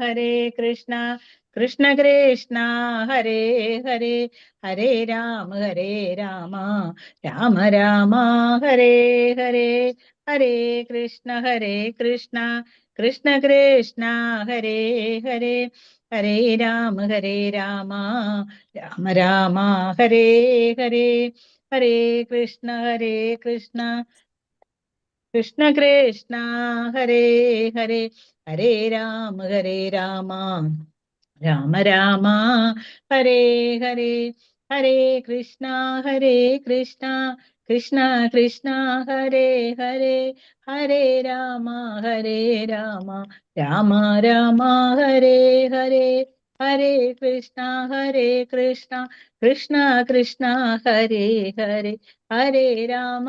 ഹരേ കൃഷ്ണ കൃഷ്ണ കൃഷ്ണ ഹരേ ഹരേ ഹരേ രാമ രാമ രാമ ഹരേ ഹരേ ഹരേ കൃഷ്ണ കൃഷ്ണ കൃഷ്ണ ഹരേ ഹരേ ഹരേ രാമ രാമ രാമ ഹരേ ഹരേ ഹരേ കൃഷ്ണ കൃഷ്ണ കൃഷ്ണ കൃഷ്ണ ഹരേ ഹരേ ഹരേ രാമ രാമ രാമ ഹരേ ഹരേ ഹരേ കൃഷ്ണ കൃഷ്ണ കൃഷ്ണ ഹരേ ഹരേ ഹരേ രാമ രാമ രാമ ഹരേ ഹരേ ഹരേ കൃഷ്ണ കൃഷ്ണ കൃഷ്ണ ഹരേ ഹരേ ഹരേ രാമ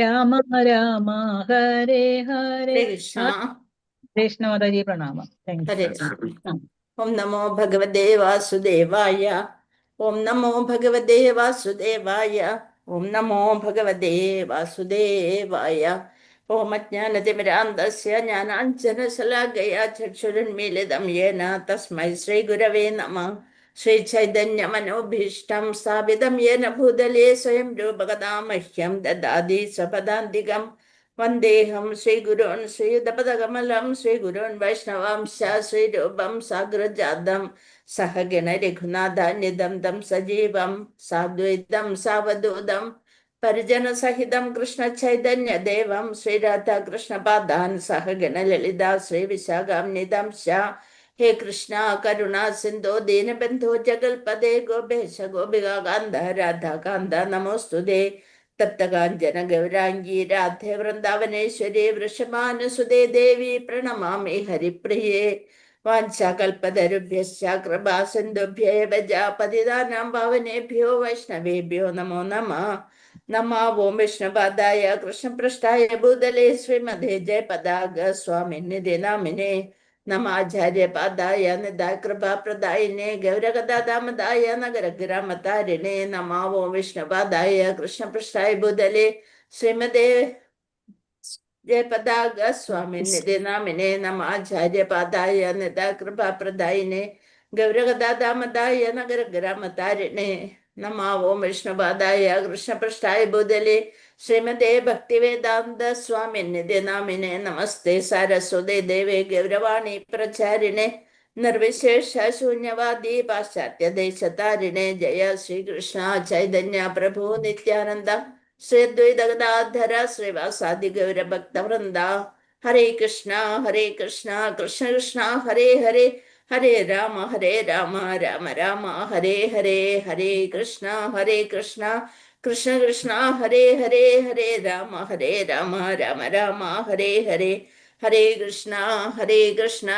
രാമ രാമ ഹരേ ഹരേ കൃഷ്ണ മാതാജി പ്രണാമം. ഓം നമോ ഭഗവതേ വാസുദേവായ. ഓം നമോ ഭഗവതേ വാസുദേവായ. ഓം നമോ ഭഗവതേ വാസുദേവായ. ഓം അജ്ഞാനതിമിരാന്തസ്യ ജ്ഞാനാഞ്ജനശലാകയാ ചക്ഷുരുന്മീലിതം യേന തസ്മൈ ശ്രീഗുരവേ നമഃ. ശ്രീചൈതന്യമനോഭീഷ്ടം സ്ഥാപിതം യേന ഭൂതലേ സ്വയം രൂപകഥാ മഹ്യം ദദാതി സ്വപദാന്തികം. വന്ദേഹം ശ്രീഗുരോൻ ശ്രീയുതപദകമലം ശ്രീഗുരോൻ വൈഷ്ണവാംശ ശ്രീരൂപം സാഗ്രജാതം സഹഗണ രഘുനാഥാന്യതം തം സജീവം സാദ്വൈതം സാവധൂതം പരിജനസഹിതം കൃഷ്ണ ചൈതന്യ ദേവം ശ്രീരാധാകൃഷ്ണപാദാൻ സഹഗണ ലളിതാ ശ്രീവിശാഖാന്യതം ഹേ കൃഷ്ണ കരുണാ സിന്ധോ ദീനബന്ധോ ജഗൽപദേ ഗോപേശ ഗോപികാന്ത രാധാകാന്ത നമോസ്തുതേ. തപ്തകാഞ്ചന ഗൗരാംഗീ രാധേ വൃന്ദാവനേശ്വരി വൃഷഭാനുസുതേ ദേവി പ്രണമാമി ഹരിപ്രിയേ. വാഞ്ചാകൽപതരുഭ്യശ്ച കൃപാ സിന്ധുഭ്യേവ പതിതാനാം പാവനേഭ്യോ വൈഷ്ണവേഭ്യോ നമോ നമഃ. നമോ ഓം വിഷ്ണുപാദായ കൃഷ്ണപൃഷ്ഠായ ഭൂതലേ ശ്രീമതേ ജയപതാക സ്വാമിനിധി നാമിനേ നമാചാര്യപാദായ നിദായ കൃപാപ്രദായിനേ ഗൗരഗദാമദായ നഗരഗ്രാമതാരിണേ. നമോ ഓം വിഷ്ണുപാദായ കൃഷ്ണപൃഷ്ഠായ ഭൂതലേ ശ്രീമതേ ജയപതാക സ്വാമിനിധി നാമിനേ നമാചാര്യപാദായ നിദായ കൃപാപ്രദായിനേ ഗൗരഗദാമദായ നഗരഗ്രാമതാരിണേ. നമോ ഓം വിഷ്ണുപാദായ കൃഷ്ണപൃഷ്ഠായ ഭൂതലേ ശ്രീമതേ ഭക്തിവേദാന്ത സ്വാമിനിധി നാമിനേ നമസ്തേ സാരസ്വതേ ദേവേ ഗൗരവാണി പ്രചാരിണേ നിർവിശേഷ ശൂന്യവാദി പാശ്ചാത്യ ദേശതാരിണേ. ജയ ശ്രീകൃഷ്ണ ചൈതന്യ പ്രഭു നിത്യാനന്ദ ശ്രീ അദ്വൈത ഗദാധര ശ്രീവാസാദി ഗൗരഭക്തവൃന്ദ. ഹരേ കൃഷ്ണ കൃഷ്ണ കൃഷ്ണ ഹരേ ഹരേ ഹരേ രാമ രാമ രാമ ഹരേ ഹരേ. ഹരേ കൃഷ്ണ കൃഷ്ണ കൃഷ്ണ ഹരേ ഹരേ ഹരേ രാമ രാമ രാമ ഹരേ ഹരേ. ഹരേ കൃഷ്ണ കൃഷ്ണ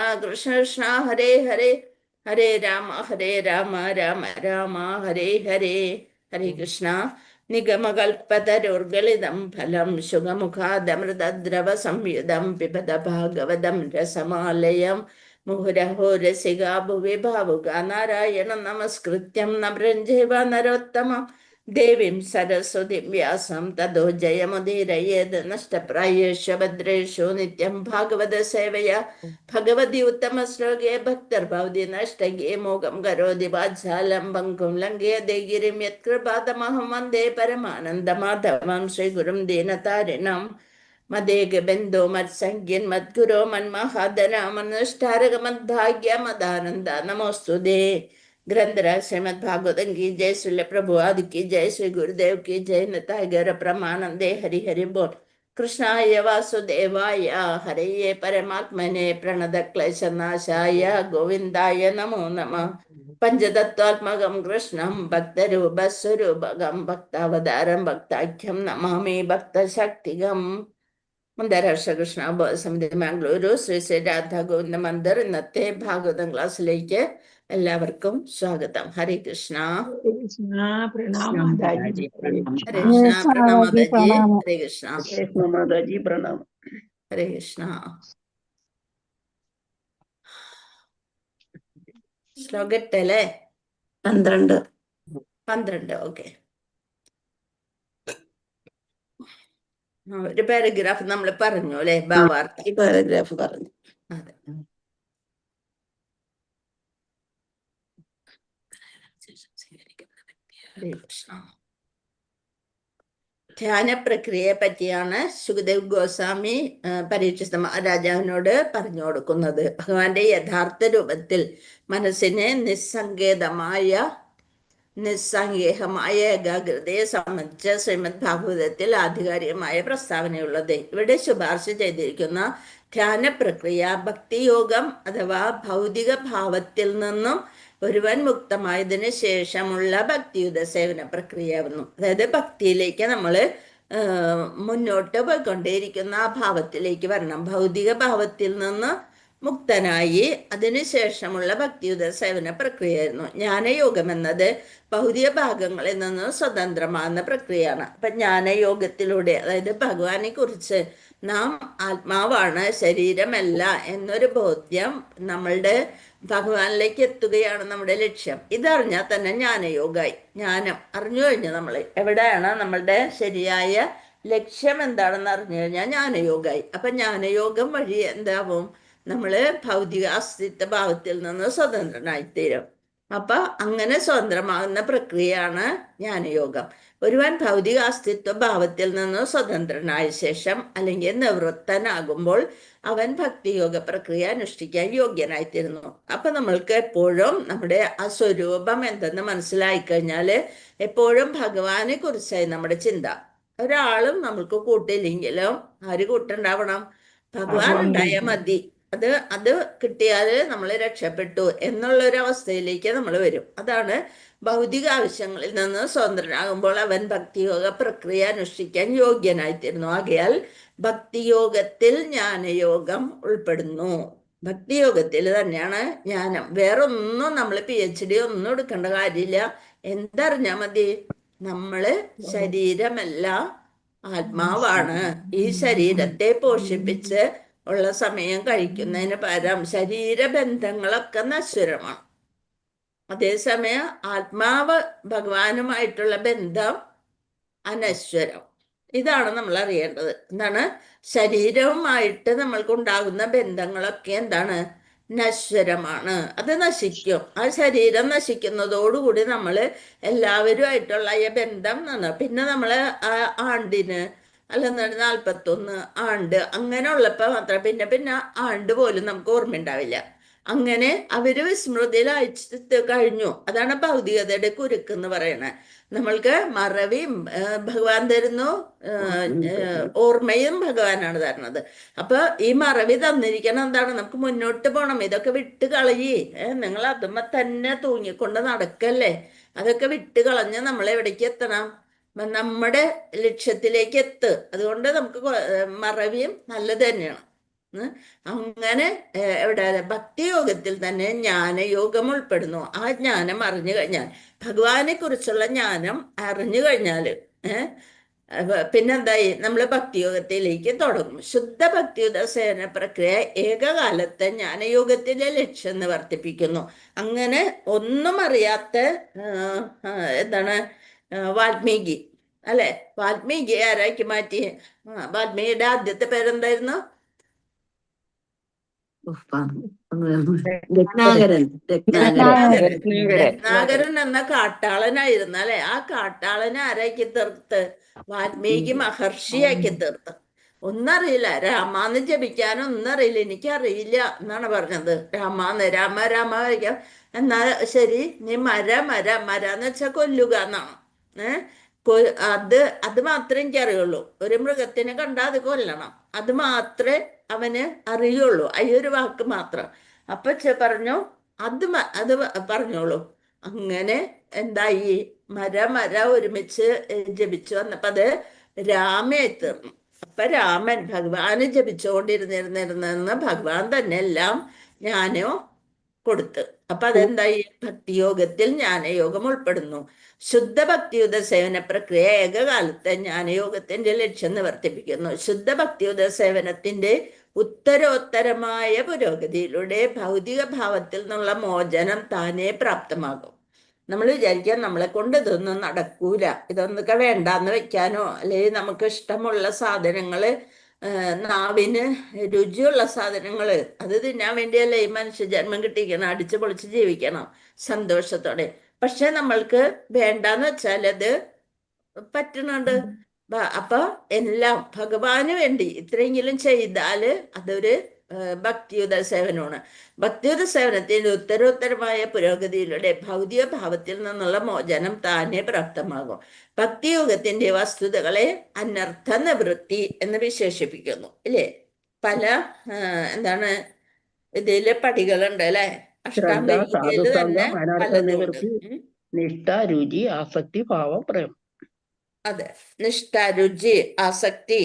കൃഷ്ണ ഹരേ ഹരേ ഹരേ രാമ രാമ രാമ ഹരേ ഹരേ. ഹരേ കൃഷ്ണ. നിഗമകൽപതരോർഗളിതം ഫലം ശുഗമുഖാദമൃതദ്രവ സംയുതം പിബത ഭാഗവതം രസമാലയം മുഹുരഹോ രസികാ ഭുവി ഭാവുകാ നാരായണം നമസ്കൃത്യം നൃഞ്ജേവ നരോത്തമം ദേവീം സരസ്വതിം വ്യാസം തതോ ജയമുദീരയേത് നഷ്ടപ്രായേഷു ഭദ്രേഷു നിത്യം ഭാഗവത സേവയാ ഭഗവതി ഉത്തമ ശ്ലോകേ ഭക്തർഭവതി നഷ്ടകേ മോഹം കരോതി വാത്സാലം പങ്കും ലംഘയതേ ഗിരിം യത്കൃപാതമഹം വന്ദേ പരമാനന്ദമാധവം ശ്രീഗുരും ദീനതാരിണം മദേകബന്ധോ മത്സംഖ്യൻ മദ്ഗുരോ മന്മഹാദനാമനുഷ്ഠാരകമദ്ഭാഗ്യ മദാനന്ദ നമോസ്തുതേ. ग्रंथराज श्रीमद भागवतम की जय, श्री प्रभु आदि की जय, श्री गुरुदेव की जय. नताय गौर प्रमानंदे हरि हरि बोल. कृष्णाय वासुदेवाय हरये परमात्मने प्रणद क्लेशनाशाय गोविंदाय नमो नमः. पंचतत्वात्मकं कृष्णं भक्तरूपस्वरूपकं भक्तावतारं भक्ताख्यं नमामि भक्तशक्तिगं. മന്ദാരാഷ്ട്ര കൃഷ്ണ സമിതി മാംഗ്ലൂരു ശ്രീ ശ്രീ രാധാ ഗോവിന്ദ മന്ദിർ ഇന്നത്തെ ഭാഗവതം ക്ലാസ്സിലേക്ക് എല്ലാവർക്കും സ്വാഗതം. ഹരേ കൃഷ്ണ. ഹരേ കൃഷ്ണ പ്രണാമ ഹരേ കൃഷ്ണ പ്രണാമദാജി. ഹരേ കൃഷ്ണ മാതാജി പ്രണാമം. ഹരേ കൃഷ്ണ. ശ്ലോകട്ടല്ലേ 12. ഓക്കെ. ഒരു പാരഗ്രാഫ് നമ്മൾ പറഞ്ഞു അല്ലെ, ഭാവാർത്ഥം. പാരഗ്രാഫ് പറഞ്ഞു. അതെ. ഹരേ കൃഷ്ണ. ധ്യാന പ്രക്രിയയെ പറ്റിയാണ് സുഖദേവ് ഗോസ്വാമി പരീക്ഷിത രാജാവിനോട് പറഞ്ഞു കൊടുക്കുന്നത്. ഭഗവാന്റെ യഥാർത്ഥ രൂപത്തിൽ മനസ്സിനെ നിസ്സംഗേഹമായ ഏകാഗ്രതയെ സംബന്ധിച്ച് ശ്രീമദ് ഭാഗവതത്തിൽ ആധികാരികമായ പ്രസ്താവനയുള്ളത്. ഇവിടെ ശുപാർശ ചെയ്തിരിക്കുന്ന ധ്യാന പ്രക്രിയ ഭക്തിയോഗം അഥവാ ഭൗതിക ഭാവത്തിൽ നിന്നും ഒരുവൻ മുക്തമായതിനു ശേഷമുള്ള ഭക്തിയുത സേവന പ്രക്രിയയാവുന്നു. അതായത് ഭക്തിയിലേക്ക് നമ്മൾ മുന്നോട്ട് പോയിക്കൊണ്ടേയിരിക്കുന്ന ആ ഭാവത്തിലേക്ക് വരണം. ഭൗതിക ഭാവത്തിൽ നിന്ന് മുക്തനായി അതിനുശേഷമുള്ള ഭക്തിയുത സേവന പ്രക്രിയയായിരുന്നു. ജ്ഞാനയോഗം എന്നത് ഭൗതിക ഭാഗങ്ങളിൽ നിന്ന് സ്വതന്ത്രമാകുന്ന പ്രക്രിയയാണ്. അപ്പൊ ജ്ഞാനയോഗത്തിലൂടെ, അതായത് ഭഗവാനെ കുറിച്ച് നാം ആത്മാവാണ്, ശരീരമല്ല എന്നൊരു ബോധ്യം നമ്മളുടെ ഭഗവാനിലേക്ക് എത്തുകയാണ് നമ്മുടെ ലക്ഷ്യം. ഇതറിഞ്ഞാൽ തന്നെ ജ്ഞാനയോഗമായി. ജ്ഞാനം അറിഞ്ഞു കഴിഞ്ഞാൽ നമ്മൾ എവിടെയാണ് നമ്മളുടെ ശരിയായ ലക്ഷ്യം എന്താണെന്ന് അറിഞ്ഞു കഴിഞ്ഞാൽ ജ്ഞാനയോഗമായി. അപ്പൊ ജ്ഞാനയോഗം വഴി എന്താവും? നമ്മള് ഭൗതിക അസ്തിത്വ ഭാവത്തിൽ നിന്ന് സ്വതന്ത്രനായിത്തീരും. അപ്പൊ അങ്ങനെ സ്വതന്ത്രമാകുന്ന പ്രക്രിയയാണ് ജ്ഞാനയോഗം. ഒരുവൻ ഭൗതിക അസ്തിത്വ ഭാവത്തിൽ നിന്ന് സ്വതന്ത്രനായ ശേഷം അല്ലെങ്കിൽ നിവൃത്തനാകുമ്പോൾ അവൻ ഭക്തിയോഗ പ്രക്രിയ അനുഷ്ഠിക്കാൻ യോഗ്യനായിത്തീരുന്നു. അപ്പൊ നമ്മൾക്ക് എപ്പോഴും നമ്മുടെ ആ സ്വരൂപം എന്തെന്ന് മനസ്സിലായി കഴിഞ്ഞാല് എപ്പോഴും ഭഗവാനെ കുറിച്ചായി നമ്മുടെ ചിന്ത. ഒരാളും നമ്മൾക്ക് കൂട്ടില്ലെങ്കിലും ആര് കൂട്ടുണ്ടാവണം? ഭഗവാൻ ഉണ്ടായാൽ മതി. അത് കിട്ടിയാൽ നമ്മൾ രക്ഷപ്പെട്ടു എന്നുള്ളൊരവസ്ഥയിലേക്ക് നമ്മൾ വരും. അതാണ് ഭൗതിക ആവശ്യങ്ങളിൽ നിന്ന് സ്വതന്ത്രനാകുമ്പോൾ അവൻ ഭക്തിയോഗ പ്രക്രിയ അനുഷ്ഠിക്കാൻ യോഗ്യനായിത്തീരുന്നു. ആകയാൽ ഭക്തിയോഗത്തിൽ ജ്ഞാനയോഗം ഉൾപ്പെടുന്നു. ഭക്തിയോഗത്തിൽ തന്നെയാണ് ജ്ഞാനം. വേറൊന്നും നമ്മൾ PhD ഒന്നും എടുക്കേണ്ട കാര്യമില്ല. എന്തറിഞ്ഞാൽ മതി? നമ്മള് ശരീരമല്ല, ആത്മാവാണ്. ഈ ശരീരത്തെ പോഷിപ്പിച്ച് ഉള്ള സമയം കഴിക്കുന്നതിന് പകരം ശരീരബന്ധങ്ങളൊക്കെ നശ്വരമാണ്. അതേസമയം ആത്മാവ് ഭഗവാനുമായിട്ടുള്ള ബന്ധം അനശ്വരം. ഇതാണ് നമ്മൾ അറിയേണ്ടത്. എന്താണ്? ശരീരവുമായിട്ട് നമ്മൾക്കുണ്ടാകുന്ന ബന്ധങ്ങളൊക്കെ എന്താണ്? നശ്വരമാണ്. അത് നശിക്കും. ആ ശരീരം നശിക്കുന്നതോടുകൂടി നമ്മൾ എല്ലാവരുമായിട്ടുള്ള ഈ ബന്ധം പിന്നെ നമ്മൾ ആണ്ടിന് അല്ലെന്നാണ് 41 ആണ്ട് അങ്ങനെ ഉള്ളപ്പോ മാത്രം പിന്നെ ആണ്ട് പോലും നമുക്ക് ഓർമ്മയുണ്ടാവില്ല. അങ്ങനെ അവര് വിസ്മൃതിയിൽ അയച്ചിട്ട് കഴിഞ്ഞു. അതാണ് ഭൗതികതയുടെ കുരുക്ക് എന്ന് പറയണത്. നമ്മൾക്ക് മറവിയും ഭഗവാൻ തരുന്നു, ഓർമ്മയും ഭഗവാനാണ് തരുന്നത്. അപ്പൊ ഈ മറവി തന്നിരിക്കണം എന്താണ്? നമുക്ക് മുന്നോട്ട് പോകണം. ഇതൊക്കെ വിട്ട് കളയി. നിങ്ങൾ അതുമ്മ തന്നെ തൂങ്ങിക്കൊണ്ട് നടക്കല്ലേ. അതൊക്കെ വിട്ട് കളഞ്ഞ് നമ്മൾ എവിടേക്ക് എത്തണം? നമ്മുടെ ലക്ഷ്യത്തിലേക്ക് എത്ത്. അതുകൊണ്ട് നമുക്ക് മറവിയും നല്ലത് തന്നെയാണ്. അങ്ങനെ എവിടെ? ഭക്തിയോഗത്തിൽ തന്നെ ജ്ഞാനയോഗം ഉൾപ്പെടുന്നു. ആ ജ്ഞാനം അറിഞ്ഞു കഴിഞ്ഞാൽ, ഭഗവാനെ കുറിച്ചുള്ള ജ്ഞാനം അറിഞ്ഞു കഴിഞ്ഞാല് പിന്നെന്തായി? നമ്മൾ ഭക്തിയോഗത്തിലേക്ക് തുടങ്ങും. ശുദ്ധ ഭക്തിയുത സേവന പ്രക്രിയ ഏകകാലത്ത് ജ്ഞാനയോഗത്തിലെ ലക്ഷ്യം നിവർത്തിപ്പിക്കുന്നു. അങ്ങനെ ഒന്നും അറിയാത്ത എന്താണ് വാൽമീകി അല്ലെ? വാൽമീകി ആരാക്കി മാറ്റി? വാൽമീകിയുടെ ആദ്യത്തെ പേരെന്തായിരുന്നു? രത്നാകരൻ എന്ന കാട്ടാളനായിരുന്നു അല്ലെ? ആ കാട്ടാളനെ ആരാക്കി തീർത്ത്? വാൽമീകി മഹർഷിയാക്കി തീർത്ത്. ഒന്നറിയില്ല, രാമാന്ന് ജപിക്കാനൊന്നും അറിയില്ല. എനിക്കറിയില്ല എന്നാണ് പറഞ്ഞത്. രാമാന്ന് രാമ കഴിക്കാം. എന്നാ ശരി, നീ മര എന്ന് വെച്ചാൽ കൊല്ലുക എന്നാണ്. അത് മാത്രമേ എനിക്കറിയുള്ളൂ. ഒരു മൃഗത്തിനെ കണ്ടാൽ അത് കൊല്ലണം, അത് മാത്രമേ അവന് അറിയുള്ളൂ. ഒരു വാക്ക് മാത്രം. അപ്പൊ പറഞ്ഞു അത് പറഞ്ഞോളൂ. അങ്ങനെ എന്തായി? മര ഒരുമിച്ച് ജപിച്ചു വന്നപ്പോ അത് രാമയായി തീർന്നു. അപ്പൊ രാമൻ ഭഗവാന് ജപിച്ചുകൊണ്ടിരുന്നിരുന്നിരുന്നെന്ന് ഭഗവാൻ തന്നെ എല്ലാം ജ്ഞാനോ കൊടുത്ത്. അപ്പൊ അതെന്തായി? ഭക്തിയോഗത്തിൽ ജ്ഞാനയോഗം ഉൾപ്പെടുന്നു. ശുദ്ധ ഭക്തിയുത സേവന പ്രക്രിയ ഏകകാലത്ത് ജ്ഞാനയോഗത്തിന്റെ ലക്ഷ്യം നിവർത്തിപ്പിക്കുന്നു. ശുദ്ധ ഭക്തിയുത സേവനത്തിന്റെ ഉത്തരോത്തരമായ പുരോഗതിയിലൂടെ ഭൗതിക ഭാവത്തിൽ നിന്നുള്ള മോചനം താനേ പ്രാപ്തമാകും. നമ്മൾ വിചാരിക്കാൻ നമ്മളെ കൊണ്ട് ഇതൊന്നും നടക്കൂല, ഇതൊന്നൊക്കെ വേണ്ടാന്ന് വെക്കാനോ അല്ലെങ്കിൽ നമുക്ക് ഇഷ്ടമുള്ള സാധനങ്ങള് നാവിന് രുചിയുള്ള സാധനങ്ങൾ അത് തിന്നാൻ വേണ്ടിയല്ലേ ഈ മനുഷ്യ ജന്മം കിട്ടിയിരിക്കണം, അടിച്ചു പൊളിച്ച് ജീവിക്കണം സന്തോഷത്തോടെ. പക്ഷെ നമ്മൾക്ക് വേണ്ടാന്ന് വെച്ചാൽ അത് പറ്റുന്നുണ്ട്. അപ്പൊ എല്ലാം ഭഗവാന് വേണ്ടി ഇത്രയെങ്കിലും ചെയ്താല് അതൊരു ഭക്തിയുത സേവനമാണ്. ഭക്തിയുത സേവനത്തിന്റെ ഉത്തരോത്തരമായ പുരോഗതിയിലൂടെ ഭൗതിക ഭാവത്തിൽ നിന്നുള്ള മോചനം താനെ പ്രാപ്തമാകും. ഭക്തിയോഗത്തിന്റെ വസ്തുതകളെ അനർത്ഥ നിവൃത്തി എന്ന് വിശേഷിപ്പിക്കുന്നു. ഇല്ലേ? പല എന്താണ് ഇതില് പടികളുണ്ട് അല്ലെ? ശ്രദ്ധ, അഷ്ടാംഗയില് തന്നെ സാധുസംഗം, അനർത്ഥ പലതുമുണ്ട്. നിവൃത്തി, നിഷ്ഠ, രുചി, ആസക്തി, ഭാവം, പ്രേമം. അതെ, നിഷ്ഠ, രുചി, ആസക്തി,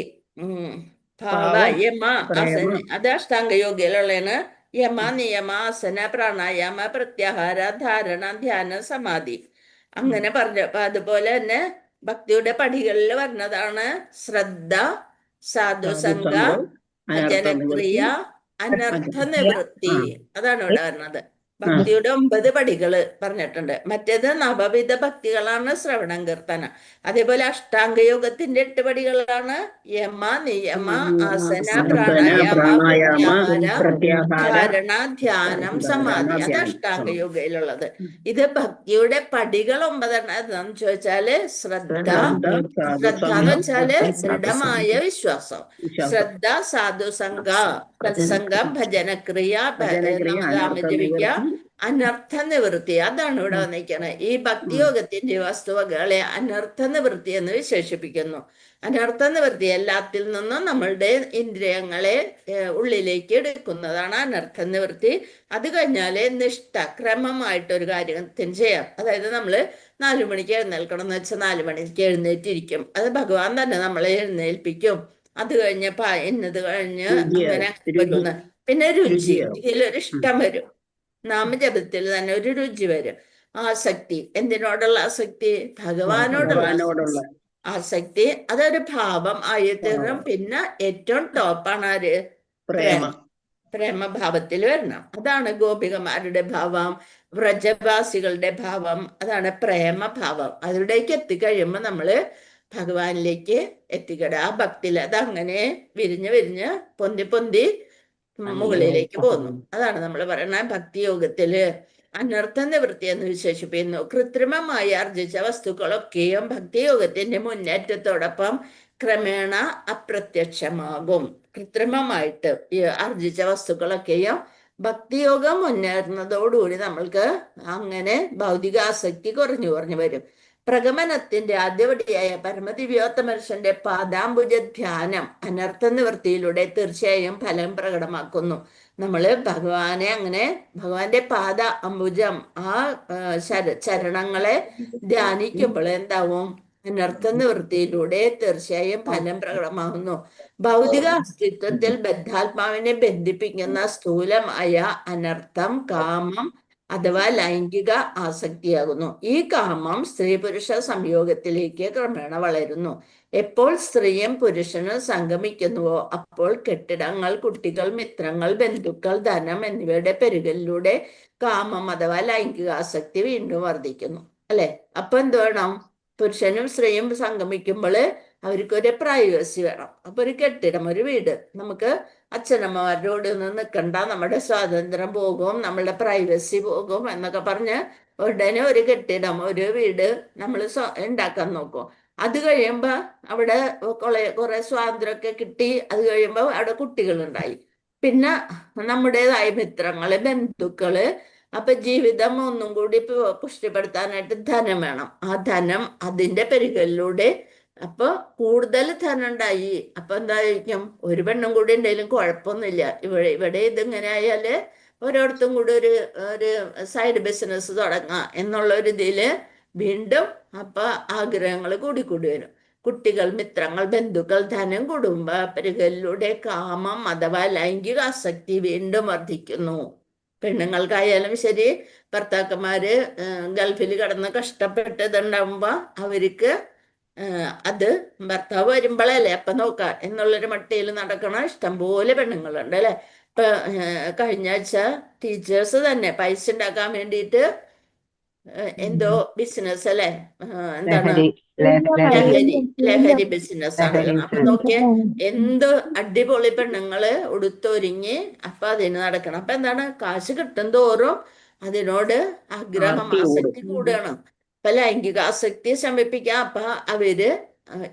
ഭാവ, ഭാവം, യമ, ആസന, പ്രേമം. അത് അഷ്ടാംഗ യോഗയിലുള്ളതാണ്. യമ, നിയമ, ആസന, പ്രാണായാമ, പ്രത്യാഹാര, ധാരണ, ധ്യാന, സമാധി. അങ്ങനെ പറഞ്ഞപ്പോ അതുപോലെ തന്നെ ഭക്തിയുടെ പടികളിൽ വരുന്നതാണ് ശ്രദ്ധ, സാധുസംഗ, സാധുസംഗം, അനർത്ഥ ഭജനക്രിയ, നിവൃത്തി, അനർത്ഥ നിവൃത്തി. അതാണ് ഇവിടെ വരുന്നത്. ഭക്തിയുടെ 9 പടികള് പറഞ്ഞിട്ടുണ്ട്. മറ്റേത് നവവിധ ഭക്തികളാണ് ശ്രവണം കീർത്തനം. അതേപോലെ അഷ്ടാംഗയോഗത്തിന്റെ 8 പടികളാണ് യമ, നിയമ, ആസന, പ്രാണായാമ, പ്രാണായാമ, പ്രത്യാഹാര, പ്രത്യാഹാര, ധാരണ, ധ്യാനം, സമാധി. അത് അഷ്ടാംഗ യോഗയിലുള്ളത്. ഇത് ഭക്തിയുടെ പടികൾ 9 എന്താന്ന് ചോദിച്ചാല് ശ്രദ്ധ. ശ്രദ്ധ എന്ന് വെച്ചാല് ദൃഢമായ വിശ്വാസം. ശ്രദ്ധ, സാധുസംഗ, സത്സംഗം, ഭജനക്രിയ, നാമജപിക്ക, അനർത്ഥ നിവൃത്തി. അതാണ് ഇവിടെ വന്നിരിക്കുന്നത്. ഈ ഭക്തിയോഗത്തിന്റെ വസ്തുവകളെ അനർത്ഥ നിവൃത്തി എന്ന് വിശേഷിപ്പിക്കുന്നു. അനർത്ഥ നിവൃത്തി എല്ലാത്തിൽ നിന്നും നമ്മളുടെ ഇന്ദ്രിയങ്ങളെ ഉള്ളിലേക്ക് എടുക്കുന്നതാണ് അനർത്ഥ നിവൃത്തി. അത് കഴിഞ്ഞാല് നിഷ്ഠ, ക്രമമായിട്ടൊരു കാര്യത്തിന് ചെയ്യാം. അതായത് നമ്മള് 4 മണിക്ക് എഴുന്നേൽക്കണം എന്ന് വെച്ചാൽ 4 മണിക്ക് എഴുന്നേറ്റിരിക്കും. അത് ഭഗവാൻ തന്നെ നമ്മളെ എഴുന്നേൽപ്പിക്കും. അത് കഴിഞ്ഞ ഇന്നത് കഴിഞ്ഞ് അങ്ങനെ വരുന്ന. പിന്നെ രുചി, ഇതിലൊരു ഇഷ്ടം വരും. നാമജപത്തിൽ തന്നെ ഒരു രുചി വരും. ആസക്തി, എന്തിനോടുള്ള ആസക്തി? ഭഗവാനോടുള്ള ആസക്തി. അതൊരു ഭാവം ആയിത്തീരണം. പിന്നെ ഏറ്റവും ടോപ്പാണ് ആര്? പ്രേമഭാവത്തിൽ വരണം. അതാണ് ഗോപികമാരുടെ ഭാവം, വ്രജവാസികളുടെ ഭാവം. അതാണ് പ്രേമഭാവം. അതിലേക്ക് എത്തിക്കഴിയുമ്പോൾ നമ്മള് ഭഗവാനിലേക്ക് എത്തിക്കട. ആ ഭക്തിയിൽ അതങ്ങനെ വിരിഞ്ഞ് വിരിഞ്ഞ് പൊന്തി പൊന്തി മുകളിലേക്ക് പോകുന്നു. അതാണ് നമ്മൾ പറയുന്ന ഭക്തിയോഗത്തില് അനർത്ഥ നിവൃത്തി എന്ന് വിശേഷിപ്പിക്കുന്നു. കൃത്രിമമായി ആർജിച്ച വസ്തുക്കളൊക്കെയും ഭക്തിയോഗത്തിന്റെ മുന്നേറ്റത്തോടൊപ്പം ക്രമേണ അപ്രത്യക്ഷമാകും. കൃത്രിമമായിട്ട് ആർജിച്ച വസ്തുക്കളൊക്കെയും ഭക്തിയോഗം മുന്നേറുന്നതോടുകൂടി നമ്മൾക്ക് അങ്ങനെ ഭൗതികാസക്തി കുറഞ്ഞു കുറഞ്ഞു വരും. പ്രഗമനത്തിന്റെ ആദ്യപടിയായ പരമദിവ്യോത്തമനുഷ്യന്റെ പാദാംബുജ ധ്യാനം അനർത്ഥ നിവൃത്തിയിലൂടെ തീർച്ചയായും ഫലം പ്രകടമാക്കുന്നു. നമ്മള് ഭഗവാനെ അങ്ങനെ ഭഗവാന്റെ പാദ അംബുജം, ആ ചരണങ്ങളെ ധ്യാനിക്കുമ്പോൾ എന്താവും? അനർത്ഥ നിവൃത്തിയിലൂടെ തീർച്ചയായും ഫലം പ്രകടമാകുന്നു. ഭൗതിക അസ്തിത്വത്തിൽ ബദ്ധാത്മാവിനെ ബന്ധിപ്പിക്കുന്ന സ്ഥൂലമായ അനർത്ഥം കാമം അഥവാ ലൈംഗിക ആസക്തിയാകുന്നു. ഈ കാമം സ്ത്രീ പുരുഷ സംയോഗത്തിലേക്ക് ക്രമേണ വളരുന്നു. എപ്പോൾ സ്ത്രീയും പുരുഷനും സംഗമിക്കുന്നുവോ അപ്പോൾ കെട്ടിടങ്ങൾ, കുട്ടികൾ, മിത്രങ്ങൾ, ബന്ധുക്കൾ, ധനം എന്നിവയുടെ പെരുകലിലൂടെ കാമം അഥവാ ലൈംഗിക ആസക്തി വീണ്ടും വർദ്ധിക്കുന്നു. അല്ലെ? അപ്പൊ എന്ത് വേണം? പുരുഷനും സ്ത്രീയും സംഗമിക്കുമ്പോൾ അവർക്കൊരു പ്രൈവസി വേണം. അപ്പൊ ഒരു കെട്ടിടം, ഒരു വീട്. നമുക്ക് അച്ഛനമ്മമാരോട് നിൽക്കണ്ട, നമ്മുടെ സ്വാതന്ത്ര്യം പോകും, നമ്മളുടെ പ്രൈവസി പോകും എന്നൊക്കെ പറഞ്ഞ് ഉടനെ ഒരു കെട്ടിടം, ഒരു വീട് നമ്മൾ ഉണ്ടാക്കാൻ നോക്കും. അത് കഴിയുമ്പോ അവിടെ കുറെ സ്വാതന്ത്ര്യമൊക്കെ കിട്ടി. അത് കഴിയുമ്പോ അവിടെ കുട്ടികളുണ്ടായി. പിന്നെ നമ്മുടേതായ മിത്രങ്ങള്, ബന്ധുക്കള്. അപ്പൊ ജീവിതം ഒന്നും കൂടി പുഷ്ടിപ്പെടുത്താനായിട്ട് ധനം വേണം. ആ ധനം അതിന്റെ പെരുകലിലൂടെ അപ്പൊ കൂടുതൽ ധനം ഉണ്ടായി. അപ്പൊ എന്തായിരിക്കും? ഒരു പെണ്ണും കൂടി ഉണ്ടെങ്കിലും കുഴപ്പമൊന്നുമില്ല. ഇവിടെ ഇതിങ്ങനെ ആയാല് ഓരോരുത്തും കൂടി ഒരു സൈഡ് ബിസിനസ് തുടങ്ങാം എന്നുള്ള ഒരു ഇതില് വീണ്ടും അപ്പൊ ആഗ്രഹങ്ങൾ കൂടിക്കൂടി വരും. കുട്ടികൾ, മിത്രങ്ങൾ, ബന്ധുക്കൾ, ധനം, കുടുംബ പെരുകലിലൂടെ കാമം അഥവാ ലൈംഗിക ആസക്തി വീണ്ടും വർദ്ധിക്കുന്നു. പെണ്ണുങ്ങൾക്കായാലും ശരി, ഭർത്താക്കന്മാര് ഗൾഫിൽ കിടന്ന് കഷ്ടപ്പെട്ടതുണ്ടാവുമ്പോ അവർക്ക് അത് ഭർത്താവ് വരുമ്പോഴല്ലേ അപ്പൊ നോക്കാം എന്നുള്ളൊരു മട്ടയിൽ നടക്കണ ഇഷ്ടംപോലെ പെണ്ണുങ്ങളുണ്ട് അല്ലെ? ഇപ്പൊ കഴിഞ്ഞ ആഴ്ച ടീച്ചേഴ്സ് തന്നെ പൈസ ഉണ്ടാക്കാൻ വേണ്ടിയിട്ട് എന്തോ ബിസിനസ് അല്ലെ, എന്താണ് ലഹരി ലഹരി ലഹരി ബിസിനസ് ആണ്. ലഹരി അപ്പൊ നോക്കിയേ, എന്ത് അടിപൊളി പെണ്ണുങ്ങള് ഉടുത്തൊരുങ്ങി അപ്പൊ അതിന് നടക്കണം. അപ്പൊ എന്താണ്, കാശ് കിട്ടും തോറും അതിനോട് ആഗ്രഹം, ആർത്തി ആസക്തി കൂടും. കൂടുകയാണ്. അപ്പൊ ലൈംഗിക ആസക്തി ശമിപ്പിക്കാൻ അപ്പൊ അവര്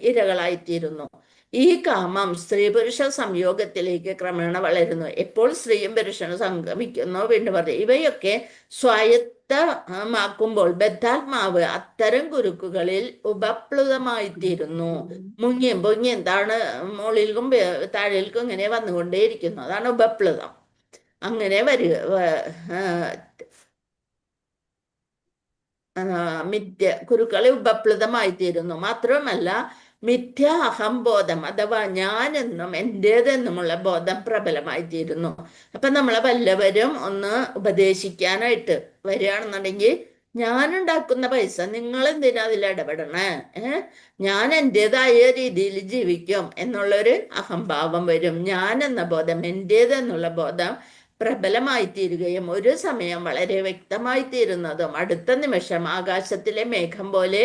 ഇരകളായിത്തീരുന്നു. ഈ കാമം സ്ത്രീ പുരുഷ സംയോഗത്തിലേക്ക് ക്രമേണ വളരുന്നു. എപ്പോൾ സ്ത്രീയും പുരുഷനും സംഗമിക്കുന്നു, വീണ്ടും പറഞ്ഞു, ഇവയൊക്കെ സ്വായത്തമാക്കുമ്പോൾ ബദ്ധാത്മാവ് അത്തരം കുരുക്കുകളിൽ ഉപപ്ലുതമായിത്തീരുന്നു. മുങ്ങിയും പൊങ്ങിയും മുകളിൽക്കും താഴേൽക്കും ഇങ്ങനെ വന്നുകൊണ്ടേയിരിക്കുന്നു. അതാണ് ഉപപ്ലുതം. അങ്ങനെ വരിക മിഥ്യ കുരുക്കളെ ഉപപ്ലുതമായി തീരുന്നു. മാത്രമല്ല മിഥ്യ അഹംബോധം അഥവാ ഞാനെന്നും എൻ്റേതെന്നുമുള്ള ബോധം പ്രബലമായി തീരുന്നു. അപ്പൊ നമ്മളെ വല്ലവരും ഒന്ന് ഉപദേശിക്കാനായിട്ട് വരികയാണെന്നുണ്ടെങ്കിൽ, ഞാനുണ്ടാക്കുന്ന പൈസ നിങ്ങൾ എന്തിനാ അതിൽ ഇടപെടണേ, ഞാൻ എൻ്റെതായ രീതിയിൽ ജീവിക്കും എന്നുള്ളൊരു അഹംഭാവം വരും. ഞാൻ എന്ന ബോധം, എൻ്റേതെന്നുള്ള ബോധം പ്രബലമായി തീരുകയും ഒരു സമയം വളരെ വ്യക്തമായി തീരുന്നതും അടുത്ത നിമിഷം ആകാശത്തിലെ മേഘം പോലെ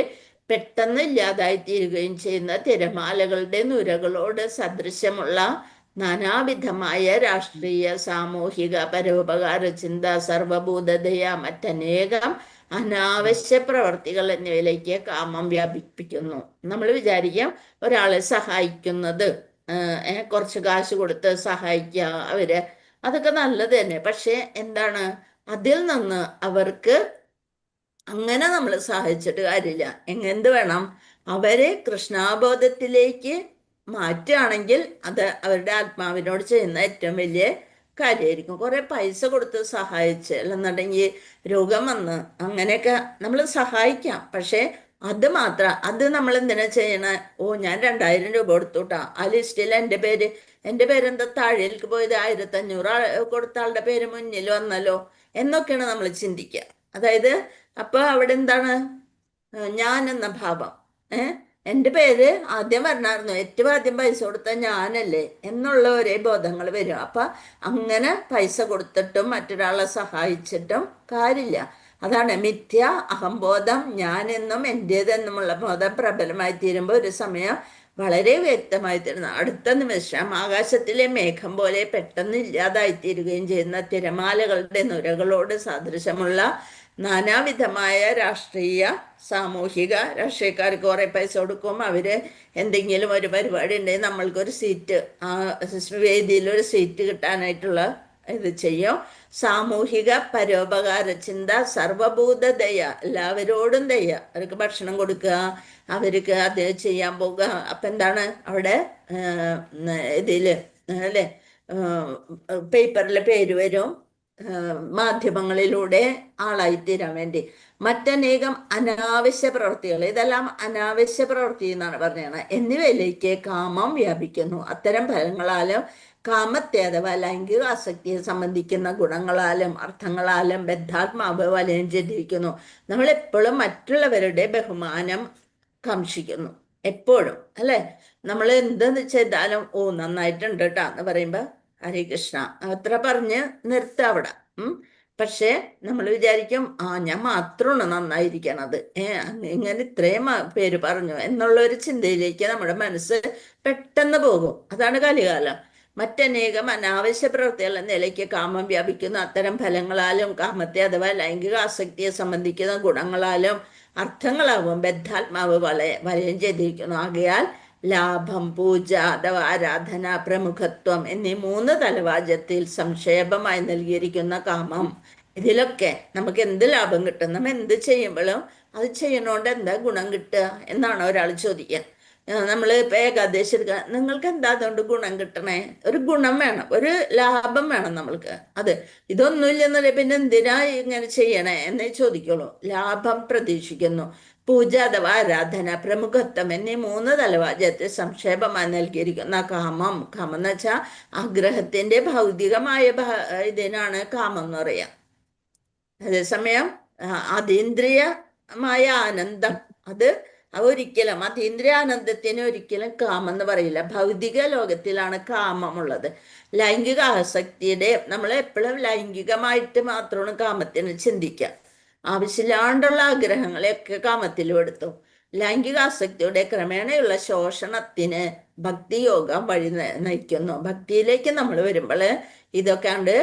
പെട്ടെന്ന് ഇല്ലാതായി തീരുകയും ചെയ്യുന്ന തിരമാലകളുടെ നുരകളോട് സദൃശ്യമുള്ള നാനാവിധമായ രാഷ്ട്രീയ, സാമൂഹിക, പരോപകാര ചിന്ത, സർവഭൂതതയ, മറ്റനേകം അനാവശ്യ പ്രവർത്തികൾ എന്നിവയിലേക്ക് കാമം വ്യാപിപ്പിക്കുന്നു. നമ്മൾ വിചാരിക്കാം ഒരാളെ സഹായിക്കുന്നത്, കുറച്ച് കാശ് കൊടുത്ത് സഹായിക്കുക അവര്, അതൊക്കെ നല്ലത് തന്നെ. പക്ഷെ എന്താണ്, അതിൽ നിന്ന് അവർക്ക് അങ്ങനെ നമ്മൾ സഹായിച്ചിട്ട് കാര്യമില്ല. എന്ത് വേണം, അവരെ കൃഷ്ണാബോധത്തിലേക്ക് മാറ്റുകയാണെങ്കിൽ അത് അവരുടെ ആത്മാവിനോട് ചെയ്യുന്ന ഏറ്റവും വലിയ കാര്യമായിരിക്കും. കുറെ പൈസ കൊടുത്ത് സഹായിച്ച്, അല്ലെന്നുണ്ടെങ്കിൽ രോഗം വന്ന് അങ്ങനെയൊക്കെ നമ്മൾ സഹായിക്കാം. പക്ഷെ അത് മാത്രം, അത് നമ്മൾ എന്തിനാ ചെയ്യണ, ഞാൻ 2000 രൂപ കൊടുത്തുട്ടാ, ആ ലിസ്റ്റിൽ എൻ്റെ പേരെന്താ താഴേക്ക് പോയത്, 1500 കൊടുത്ത ആളുടെ പേര് മുന്നിൽ വന്നല്ലോ എന്നൊക്കെയാണ് നമ്മൾ ചിന്തിക്കുക. അതായത് അപ്പൊ അവിടെ എന്താണ്, ഞാൻ എന്ന ഭാവം, എൻ്റെ പേര് ആദ്യം വരണമായിരുന്നു, ഏറ്റവും ആദ്യം പൈസ കൊടുത്ത ഞാനല്ലേ എന്നുള്ള ഒരേ ബോധങ്ങൾ വരും. അപ്പൊ അങ്ങനെ പൈസ കൊടുത്തിട്ടും മറ്റൊരാളെ സഹായിച്ചിട്ടും കാര്യമില്ല. അതാണ് മിഥ്യ അഹംബോധം, ഞാനെന്നും എൻ്റേതെന്നുമുള്ള ബോധം പ്രബലമായി തീരുമ്പോൾ ഒരു സമയം വളരെ വ്യക്തമായി തീരുന്നു. അടുത്ത നിമിഷം ആകാശത്തിലെ മേഘം പോലെ പെട്ടെന്ന് ഇല്ലാതായിത്തീരുകയും ചെയ്യുന്ന തിരമാലകളുടെ നുരകളോട് സദൃശമുള്ള നാനാവിധമായ രാഷ്ട്രീയ, സാമൂഹിക, രാഷ്ട്രീയക്കാർക്ക് കുറെ പൈസ കൊടുക്കും, അവര് എന്തെങ്കിലും ഒരു പരിപാടി ഉണ്ടെങ്കിൽ നമ്മൾക്കൊരു സീറ്റ്, ആ വേദിയിൽ ഒരു സീറ്റ് കിട്ടാനായിട്ടുള്ള ഇത് ചെയ്യും. സാമൂഹിക പരോപകാര ചിന്ത, സർവഭൂത ദയ, എല്ലാവരോടും ദയ, അവർക്ക് ഭക്ഷണം കൊടുക്കുക, അവർക്ക് അത് ചെയ്യാൻ പോകുക. അപ്പൊ എന്താണ് അവിടെ ഇതില് അല്ലെ, പേപ്പറിലെ പേര് വരും, മാധ്യമങ്ങളിലൂടെ ആളായിത്തീരാൻ വേണ്ടി. മറ്റനേകം അനാവശ്യ പ്രവൃത്തികൾ, ഇതെല്ലാം അനാവശ്യ പ്രവൃത്തി എന്നാണ് പറഞ്ഞത്, എന്നിവയിലേക്ക് കാമം വ്യാപിക്കുന്നു. അത്തരം ഫലങ്ങളാലും കാമത്തെ അഥവാ ലൈംഗിക ആസക്തിയെ സംബന്ധിക്കുന്ന ഗുണങ്ങളാലും അർത്ഥങ്ങളാലും ബദ്ധാത്മാവ് വലയം ചെയ്തിരിക്കുന്നു. നമ്മൾ എപ്പോഴും മറ്റുള്ളവരുടെ ബഹുമാനം കാക്ഷിക്കുന്നു, എപ്പോഴും അല്ലെ. നമ്മൾ എന്തെന്ന് ചെയ്താലും നന്നായിട്ടുണ്ട് കേട്ടോ എന്ന് പറയുമ്പോ ഹരേ കൃഷ്ണ അത്ര പറഞ്ഞ് നിർത്തുക അവിടെ. പക്ഷെ നമ്മൾ വിചാരിക്കും, ഞാൻ മാത്രമാണ് നന്നായിരിക്കണത്, ഇങ്ങനെ ഇത്രയും പേര് പറഞ്ഞു എന്നുള്ള ഒരു ചിന്തയിലേക്ക് നമ്മുടെ മനസ്സ് പെട്ടെന്ന് പോകും. അതാണ് കലികാലം. മറ്റനേകം അനാവശ്യ പ്രവൃത്തികൾ എന്ന നിലയ്ക്ക് കാമം വ്യാപിക്കുന്നു. അത്തരം ഫലങ്ങളാലും കാമത്തെ അഥവാ ലൈംഗിക ആസക്തിയെ സംബന്ധിക്കുന്ന ഗുണങ്ങളാലും അർത്ഥങ്ങളാവും ബദ്ധാത്മാവ് വലയം ചെയ്തിരിക്കുന്നു. ആകയാൽ ലാഭം, പൂജ അഥവാ ആരാധന, പ്രമുഖത്വം എന്നീ 3 തലവാചത്തിൽ സംക്ഷേപമായി നൽകിയിരിക്കുന്ന കാമം, ഇതിലൊക്കെ നമുക്ക് എന്ത് ലാഭം കിട്ടും, നമ്മൾ എന്ത് ചെയ്യുമ്പോഴും അത് ചെയ്യണോണ്ട് എന്താ ഗുണം കിട്ടുക എന്നാണ് ഒരാൾ ചോദിക്കുക. നമ്മൾ ഇപ്പൊ ഏകാദശി എടുക്കുക, നിങ്ങൾക്ക് എന്താ അതുകൊണ്ട് ഗുണം കിട്ടണേ, ഒരു ഗുണം വേണം, ഒരു ലാഭം വേണം നമ്മൾക്ക്. അത് ഇതൊന്നുമില്ലെന്നല്ലേ പിന്നെ എന്തിനാ ഇങ്ങനെ ചെയ്യണേ എന്നേ ചോദിക്കുള്ളൂ. ലാഭം പ്രതീക്ഷിക്കുന്നു. പൂജ അഥവാ ആരാധന, പ്രമുഖത്വം എന്നീ 3 തലവാചത്തിൽ സംക്ഷേപമായി നൽകിയിരിക്കുന്ന കാമം എന്ന് വെച്ചാൽ ആഗ്രഹത്തിന്റെ ഭൗതികമായ ഇതിനാണ് കാമം എന്ന് പറയാം. അതേസമയം അതീന്ദ്രിയമായ ആനന്ദം, അത് ഒരിക്കലും അതീന്ദ്രിയ ആനന്ദത്തിന് ഒരിക്കലും കാമം എന്ന് പറയില്ല. ഭൗതിക ലോകത്തിലാണ് കാമമുള്ളത്. ലൈംഗിക ആസക്തിയുടെ നമ്മൾ എപ്പോഴും ലൈംഗികമായിട്ട് മാത്രമാണ് കാമത്തിന് ചിന്തിക്കുക. ആവശ്യമില്ലാണ്ടുള്ള ആഗ്രഹങ്ങളെയൊക്കെ കാമത്തിലും എടുത്തു. ലൈംഗികാസക്തിയുടെ ക്രമേണയുള്ള ശോഷണത്തിന് ഭക്തിയോഗം വഴി നയിക്കുന്നു. ഭക്തിയിലേക്ക് നമ്മൾ വരുമ്പോൾ ഇതൊക്കെ കണ്ട്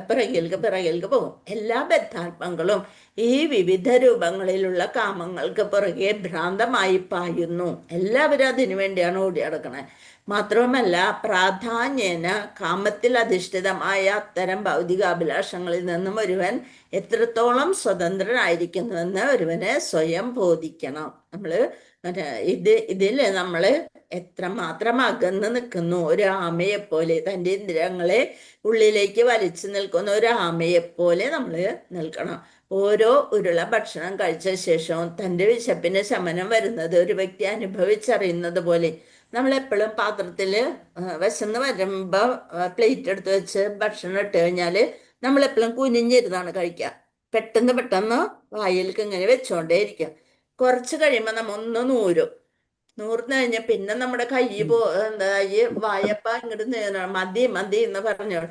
പിറകിലേക്ക് പോകും. എല്ലാ ബദ്ധാത്മങ്ങളും ഈ വിവിധ രൂപങ്ങളിലുള്ള കാമങ്ങൾക്ക് പുറകെ ഭ്രാന്തമായി പായുന്നു. എല്ലാവരും അതിനു വേണ്ടിയാണ് ഓടി നടക്കണേ. മാത്രവുമല്ല, പ്രാധാന്യേന കാമത്തിൽ അധിഷ്ഠിതമായ അത്തരം ഭൗതികാഭിലാഷങ്ങളിൽ നിന്നും ഒരുവൻ എത്രത്തോളം സ്വതന്ത്രനായിരിക്കുന്നുവെന്ന് ഒരുവന് സ്വയം ബോധിക്കണം. ഇതില് നമ്മള് എത്രമാത്രം അകന്ന് നിൽക്കുന്നു. ഒരു ആമയെപ്പോലെ, തൻ്റെ ഇന്ദ്രിയങ്ങളെ ഉള്ളിലേക്ക് വലിച്ചു നിൽക്കുന്ന ഒരു ആമയെപ്പോലെ നമ്മൾ നിൽക്കണം. ഓരോ ഉരുള ഭക്ഷണം കഴിച്ച ശേഷവും തൻ്റെ വിശപ്പിന് ശമനം വരുന്നത് ഒരു വ്യക്തി അനുഭവിച്ചറിയുന്നത് പോലെ നമ്മളെപ്പോഴും പാത്രത്തിൽ വിശന്ന് വരുമ്പോൾ പ്ലേറ്റ് എടുത്ത് വെച്ച് ഭക്ഷണം ഇട്ട് കഴിഞ്ഞാൽ നമ്മളെപ്പോഴും കുനിഞ്ഞിരുന്നാണ് കഴിക്കുക. പെട്ടെന്ന് വായിലേക്ക് ഇങ്ങനെ വെച്ചോണ്ടേ ഇരിക്കുക. കുറച്ച് കഴിയുമ്പോൾ നമ്മ ഒന്ന് നൂർന്ന് കഴിഞ്ഞാൽ പിന്നെ നമ്മുടെ കൈ വായപ്പ ഇങ്ങോട്ട് മതി എന്ന് പറഞ്ഞു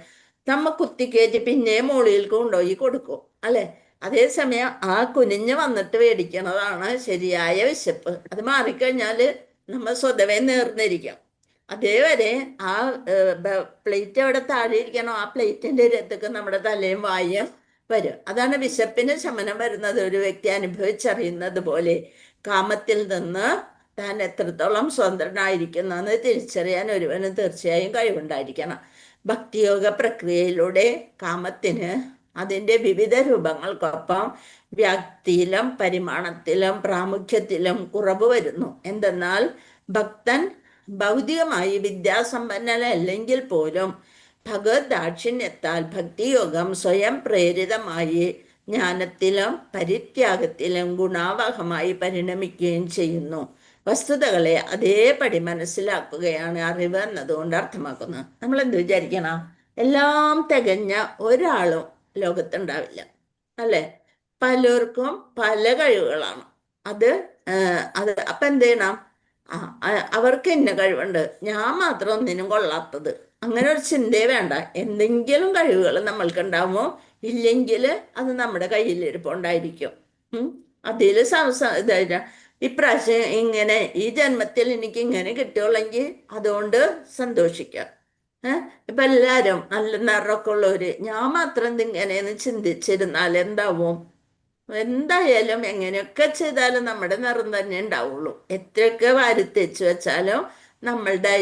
നമ്മ കുത്തിക്കയറ്റി പിന്നെ മുകളിലേക്ക് കൊണ്ടുപോയി കൊടുക്കും, അല്ലെ? അതേസമയം ആ കുനിഞ്ഞ് വന്നിട്ട് മേടിക്കണതാണ് ശരിയായ വിശപ്പ്. അത് മാറിക്കഴിഞ്ഞാൽ നമ്മൾ സ്വതവേ നേർന്നിരിക്കാം. അതേവരെ ആ പ്ലേറ്റ് അവിടെ താഴെ ഇരിക്കണം. ആ പ്ലേറ്റിന്റെ രത്തൊക്കെ നമ്മുടെ തലയും വായും വരും. അതാണ് വിശപ്പിന് ശമനം വരുന്നത് ഒരു വ്യക്തി അനുഭവിച്ചറിയുന്നത് പോലെ കാമത്തിൽ നിന്ന് താൻ എത്രത്തോളം സ്വതന്ത്രനായിരിക്കുന്നെന്ന് തിരിച്ചറിയാൻ ഒരുവന് തീർച്ചയായും കഴിവുണ്ടായിരിക്കണം. ഭക്തിയോഗ പ്രക്രിയയിലൂടെ കാമത്തിന് അതിൻ്റെ വിവിധ രൂപങ്ങൾക്കൊപ്പം വ്യാപ്തിയിലും പരിമാണത്തിലും പ്രാമുഖ്യത്തിലും കുറവ് വരുന്നു. എന്തെന്നാൽ ഭക്തൻ ഭൗതികമായി വിദ്യാസമ്പന്നനല്ലെങ്കിൽ പോലും ഭഗവത് ദാക്ഷിണ്യത്താൽ ഭക്തിയോഗം സ്വയം പ്രേരിതമായി ജ്ഞാനത്തിലും പരിത്യാഗത്തിലും ഗുണാവഹമായി പരിണമിക്കുകയും ചെയ്യുന്നു. വസ്തുതകളെ അതേപടി മനസ്സിലാക്കുകയാണ് അറിവ് എന്നതുകൊണ്ട് അർത്ഥമാക്കുന്നത്. നമ്മൾ എന്ത് വിചാരിക്കണം? എല്ലാം തികഞ്ഞ ഒരാളും ലോകത്തുണ്ടാവില്ല, അല്ലെ? പലർക്കും പല കഴിവുകളാണ്. അത് അപ്പൊ എന്ത് ചെയ്യണം? അവർക്ക് ഇന്ന കഴിവുണ്ട്, ഞാൻ മാത്രം ഒന്നിനും കൊള്ളാത്തത്, അങ്ങനെ ഒരു ചിന്തയെ വേണ്ട. എന്തെങ്കിലും കഴിവുകൾ നമ്മൾക്ക് ഉണ്ടാവുമോ? ഇല്ലെങ്കിൽ അത് നമ്മുടെ കയ്യിലിരിപ്പുണ്ടായിരിക്കും. അതിൽ ഇതായിട്ട് ഇപ്രാവശ്യം ഇങ്ങനെ ഈ ജന്മത്തിൽ എനിക്ക് ഇങ്ങനെ കിട്ടിയുള്ളെങ്കിൽ അതുകൊണ്ട് സന്തോഷിക്കാം. ഇപ്പൊ എല്ലാരും നല്ല നിറമൊക്കെ ഉള്ളവര് ഞാൻ മാത്രം എന്തിങ്ങനെയെന്ന് ചിന്തിച്ചിരുന്നാൽ എന്താവും? എന്തായാലും എങ്ങനെയൊക്കെ ചെയ്താലും നമ്മുടെ നിറം തന്നെ ഉണ്ടാവുള്ളൂ. എത്രയൊക്കെ വാരിത്തേച്ച് വെച്ചാലും നമ്മളുടെ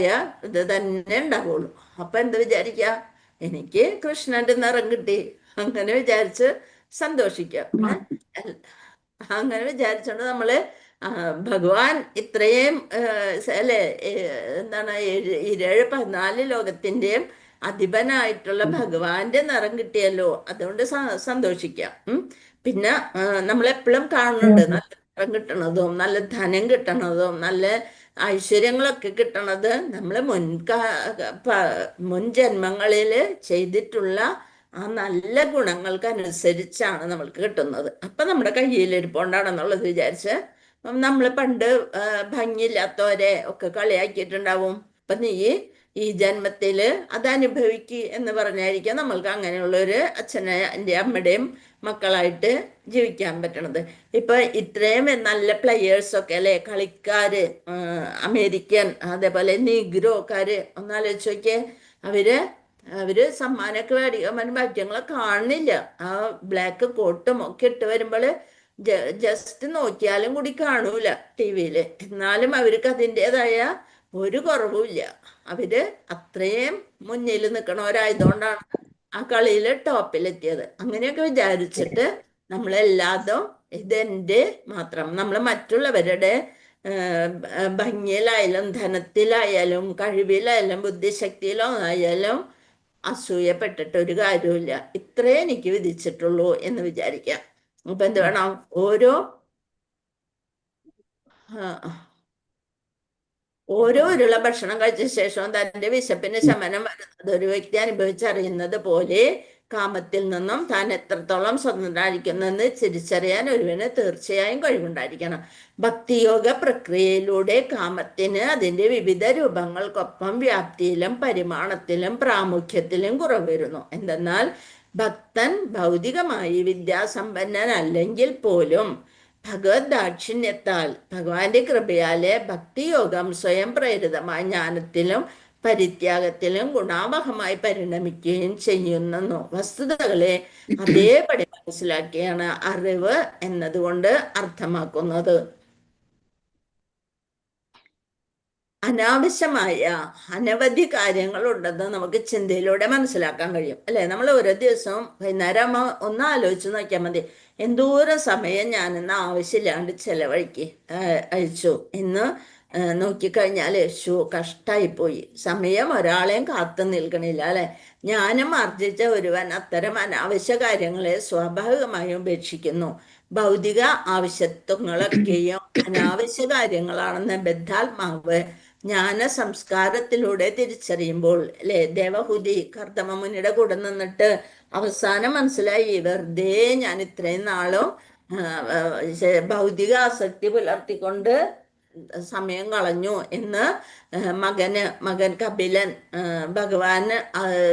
ഇത് തന്നെ ഉണ്ടാവുള്ളൂ. അപ്പൊ എന്ത് വിചാരിക്ക? എനിക്ക് കൃഷ്ണന്റെ നിറം കിട്ടി, അങ്ങനെ വിചാരിച്ച് സന്തോഷിക്കാം. അങ്ങനെ വിചാരിച്ചോണ്ട് നമ്മള് ഭഗവാൻ ഇത്രയും അല്ലെ എന്താണ് 14 ലോകത്തിന്റെയും അധിപനായിട്ടുള്ള ഭഗവാന്റെ നിറം കിട്ടിയല്ലോ, അതുകൊണ്ട് സന്തോഷിക്കാം. പിന്നെ നമ്മളെപ്പോഴും കാണുന്നുണ്ട് നല്ല നിറം കിട്ടണതും നല്ല ധനം കിട്ടണതും നല്ല ഐശ്വര്യങ്ങളൊക്കെ കിട്ടണത് നമ്മൾ മുൻ ജന്മങ്ങളിൽ ചെയ്തിട്ടുള്ള ആ നല്ല ഗുണങ്ങൾക്കനുസരിച്ചാണ് നമ്മൾക്ക് കിട്ടുന്നത്. അപ്പൊ നമ്മുടെ കയ്യിലിരിപ്പുണ്ടാണെന്നുള്ളത് വിചാരിച്ച് നമ്മൾ പണ്ട് ഭംഗിയില്ലാത്തവരെ ഒക്കെ കളിയാക്കിയിട്ടുണ്ടാവും. അപ്പൊ നീ ഈ ജന്മത്തില് അത് അനുഭവിക്കുക എന്ന് പറഞ്ഞായിരിക്കാം നമ്മൾക്ക് അങ്ങനെയുള്ളൊരു അച്ഛൻ്റെ അമ്മയുടെയും മക്കളായിട്ട് ജീവിക്കാൻ പറ്റണത്. ഇപ്പൊ ഇത്രയും നല്ല പ്ലെയേഴ്സൊക്കെ അല്ലെ, കളിക്കാര്, അമേരിക്കൻ അതേപോലെ നീഗ്രോക്കാര് ഒന്നാലോചിച്ച് നോക്കിയേ. അവര് സമ്മാനമൊക്കെ മേടിക്കാൻ ഭാഗ്യങ്ങളെ കാണുന്നില്ല. ആ ബ്ലാക്ക് കോട്ടും ഒക്കെ ഇട്ട് വരുമ്പോൾ ജസ്റ്റ് നോക്കിയാലും കൂടി കാണൂല ടിവിയില്. എന്നാലും അവർക്ക് അതിൻ്റെതായ ഒരു കുറവുമില്ല. അവര് അത്രയും മുന്നിൽ നിൽക്കണവരായതുകൊണ്ടാണ് ആ കളിയില് ടോപ്പിലെത്തിയത്. അങ്ങനെയൊക്കെ വിചാരിച്ചിട്ട് നമ്മളെല്ലാതും ഇതെന്റെ മാത്രം, നമ്മൾ മറ്റുള്ളവരുടെ ഭംഗിയിലായാലും ധനത്തിലായാലും കഴിവിലായാലും ബുദ്ധിശക്തിയിലോ ആയാലും അസൂയപ്പെട്ടിട്ട് ഒരു കാര്യമില്ല. ഇത്രേ എനിക്ക് വിധിച്ചിട്ടുള്ളൂ എന്ന് വിചാരിക്കാം. അപ്പൊ എന്ത് വേണം? ഓരോ ഉരുള ഭക്ഷണം കഴിച്ച ശേഷവും തന്റെ വിശപ്പിന് ശമനം വരുന്നത് ഒരു വ്യക്തി അനുഭവിച്ചറിയുന്നത് പോലെ കാമത്തിൽ നിന്നും താൻ എത്രത്തോളം സ്വതന്ത്രമായിരിക്കുന്നെന്ന് തിരിച്ചറിയാൻ ഒരുവന് തീർച്ചയായും കഴിവുണ്ടായിരിക്കണം. ഭക്തിയോഗ പ്രക്രിയയിലൂടെ കാമത്തിന് അതിൻ്റെ വിവിധ രൂപങ്ങൾക്കൊപ്പം വ്യാപ്തിയിലും പരിമാണത്തിലും പ്രാമുഖ്യത്തിലും കുറവ് വരുന്നു. എന്തെന്നാൽ ഭക്തൻ ഭൗതികമായി വിദ്യാസമ്പന്നനല്ലെങ്കിൽ പോലും ഭഗവത് ദാക്ഷിണ്യത്താൽ ഭഗവാന്റെ കൃപയാലെ ഭക്തിയോഗം സ്വയം പ്രേരിതമായ ജ്ഞാനത്തിലും പരിത്യാഗത്തിലും ഗുണാവഹമായി പരിണമിക്കുകയും ചെയ്യുന്നു. വസ്തുതകളെ അതേപടി മനസ്സിലാക്കിയാണ് അറിവ് എന്നതുകൊണ്ട് അർത്ഥമാക്കുന്നത്. അനാവശ്യമായ അനവധി കാര്യങ്ങളുണ്ടെന്ന് നമുക്ക് ചിന്തയിലൂടെ മനസ്സിലാക്കാൻ കഴിയും, അല്ലെ? നമ്മൾ ഓരോ ദിവസവും വൈകുന്നേരം ഒന്ന് ആലോചിച്ച് നോക്കിയാൽ മതി, എന്തോരം സമയം ഞാനിന്ന് ആവശ്യമില്ലാണ്ട് അയച്ചു എന്ന് നോക്കിക്കഴിഞ്ഞാൽ കഷ്ടായിപ്പോയി. സമയം ഒരാളെയും കാത്തു നിൽക്കണില്ല, അല്ലെ? ജ്ഞാനം ആർജിച്ച ഒരുവൻ അത്തരം അനാവശ്യ കാര്യങ്ങളെ സ്വാഭാവികമായും ഉപേക്ഷിക്കുന്നു. ഭൗതിക ആവശ്യത്വങ്ങളൊക്കെയും അനാവശ്യ കാര്യങ്ങളാണെന്ന് ബദ്ധാത്മാവ് ജ്ഞാന സംസ്കാരത്തിലൂടെ തിരിച്ചറിയുമ്പോൾ, അല്ലെ? ദേവഹൂതി കർദമമുനിയുടെ കൂടെ നിന്നിട്ട് അവസാനം മനസ്സിലായി, വെറുതെ ഞാൻ ഇത്രയും നാളും ഭൗതിക ആസക്തി പുലർത്തിക്കൊണ്ട് സമയം കളഞ്ഞു എന്ന് മകൻ കപിലൻ ഭഗവാന്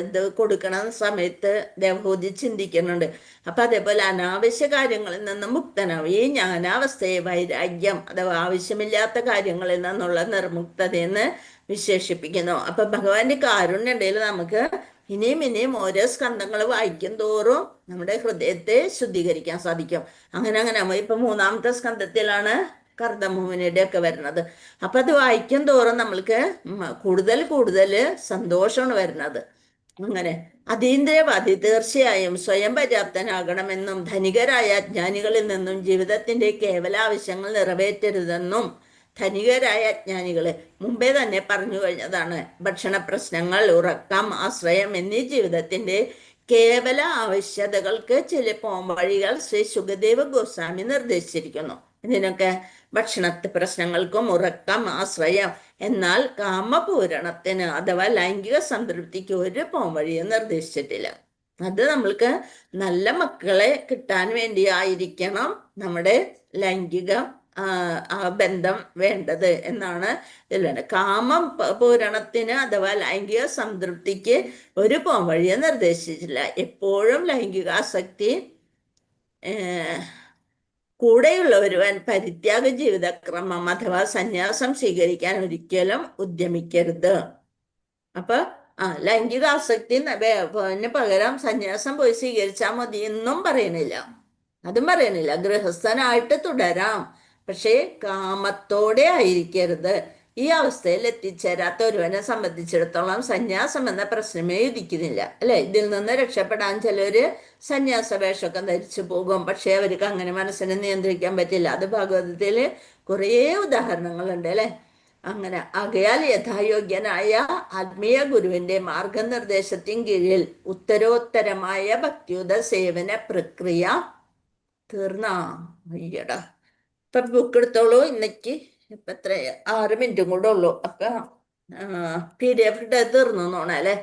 ഇത് കൊടുക്കണ സമയത്ത് ദേവഹൂതി ചിന്തിക്കുന്നുണ്ട്. അപ്പൊ അതേപോലെ അനാവശ്യ കാര്യങ്ങളിൽ നിന്ന് മുക്തനാവും. ഈ ജ്ഞാനാവസ്ഥയെ വൈരാഗ്യം അഥവാ ആവശ്യമില്ലാത്ത കാര്യങ്ങളിൽ നിന്നുള്ള നിർമുക്തതയെന്ന് വിശേഷിപ്പിക്കുന്നു. അപ്പൊ ഭഗവാന്റെ കാരുണ്യമുണ്ടെങ്കിൽ നമുക്ക് ഇനിയും ഓരോ സ്കന്ധങ്ങൾ വായിക്കും തോറും നമ്മുടെ ഹൃദയത്തെ ശുദ്ധീകരിക്കാൻ സാധിക്കും. അങ്ങനെ ഇപ്പൊ 3-ാമത്തെ സ്കന്ധത്തിലാണ് കർദമമുനിയുടെ ഒക്കെ വരുന്നത്. അപ്പൊ അത് വായിക്കും തോറും നമ്മൾക്ക് കൂടുതൽ സന്തോഷമാണ് വരുന്നത്. അങ്ങനെ അതീന്ദ്രിയവാദി തീർച്ചയായും സ്വയം പര്യാപ്തനാകണമെന്നും ധനികരായ അജ്ഞാനികളിൽ നിന്നും ജീവിതത്തിന്റെ കേവല ആവശ്യങ്ങൾ നിറവേറ്റരുതെന്നും ധനികരായ അജ്ഞാനികള് മുമ്പേ തന്നെ പറഞ്ഞു കഴിഞ്ഞതാണ്. ഭക്ഷണ പ്രശ്നങ്ങൾ, ഉറക്കം, ആശ്രയം എന്നീ ജീവിതത്തിന്റെ കേവല ആവശ്യതകൾക്ക് ചില പോംവഴികൾ ശ്രീ സുഖദേവ ഗോസ്വാമി നിർദ്ദേശിച്ചിരിക്കുന്നു. ഇതിനൊക്കെ ഭക്ഷണത്തെ പ്രശ്നങ്ങൾക്കും ഉറക്കം, ആശ്രയം. എന്നാൽ കാമപൂരണത്തിന് അഥവാ ലൈംഗിക സംതൃപ്തിക്ക് ഒരു പോംവഴിയും നിർദ്ദേശിച്ചിട്ടില്ല. അത് നമ്മൾക്ക് നല്ല മക്കളെ കിട്ടാൻ വേണ്ടി ആയിരിക്കണം നമ്മുടെ ലൈംഗിക ബന്ധം വേണ്ടത് എന്നാണ് ഇതിലുണ്ട്. കാമം പൂരണത്തിന് അഥവാ ലൈംഗിക സംതൃപ്തിക്ക് ഒരു പോംവഴിയെ നിർദ്ദേശിച്ചില്ല. എപ്പോഴും ലൈംഗികാസക്തി കൂടെയുള്ള ഒരുവൻ പരിത്യാഗ ജീവിതക്രമം അഥവാ സന്യാസം സ്വീകരിക്കാൻ ഒരിക്കലും ഉദ്യമിക്കരുത്. അപ്പൊ ലൈംഗികാസക്തി പകരം സന്യാസം പോയി സ്വീകരിച്ചാൽ മതി എന്നും അതും പറയണില്ല. ഗൃഹസ്ഥനായിട്ട് തുടരാം, പക്ഷേ കാമത്തോടെ ആയിരിക്കരുത്. ഈ അവസ്ഥയിൽ എത്തിച്ചേരാത്ത ഒരുവനെ സംബന്ധിച്ചിടത്തോളം സന്യാസം എന്ന പ്രശ്നമേ ഉദിക്കുന്നില്ല, അല്ലെ? ഇതിൽ നിന്ന് രക്ഷപ്പെടാൻ ചിലര് സന്യാസ വേഷമൊക്കെ ധരിച്ചു പോകും, പക്ഷെ അവർക്ക് അങ്ങനെ മനസ്സിനെ നിയന്ത്രിക്കാൻ പറ്റില്ല. അത് ഭാഗവതത്തില് കുറേ ഉദാഹരണങ്ങളുണ്ട്, അല്ലെ? അങ്ങനെ ആകയാൽ യഥായോഗ്യനായ ആത്മീയ ഗുരുവിന്റെ മാർഗനിർദ്ദേശത്തിൻ കീഴിൽ ഉത്തരോത്തരമായ ഭക്തിയുത സേവന പ്രക്രിയ അയ്യടാ ഇപ്പൊ ബുക്ക് എടുത്തോളൂ. ഇന്നേക്ക് ഇപ്പൊ എത്ര 6 മിനിറ്റും കൂടെ ഉള്ളൂ. അപ്പൊ PDF തീർന്നു തോന്നണം, അല്ലെ?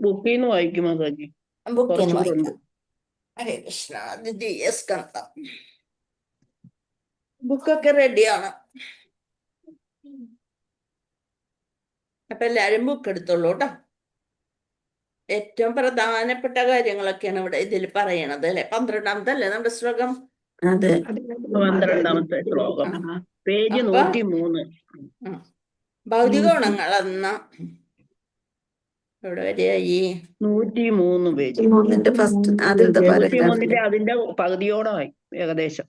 ബുക്കിന്ന് വായിക്കും. ബുക്കിന്ന് വായിക്കാം. ഹരേ കൃഷ്ണ. ദ്വിതീയ സ്കന്ധം ബുക്കൊക്കെ റെഡിയാണ്. അപ്പൊ എല്ലാരും ബുക്ക് എടുത്തോളൂ കേട്ടോ. ഏറ്റവും പ്രധാനപ്പെട്ട കാര്യങ്ങളൊക്കെയാണ് ഇവിടെ ഇതിൽ പറയണത്, അല്ലെ? 12-ാമത്തെ അല്ലേ നമ്മുടെ ശ്ലോകം? അതെ, 12-ാമത്തെ ശ്ലോകം, പേജ് 103. ഭൗതിക ഗുണങ്ങളെന്ന എവിടെ വരെയായി? 103 പേജ്. 103-ന്റെ അതിന്റെ പകുതിയോളമായി ഏകദേശം.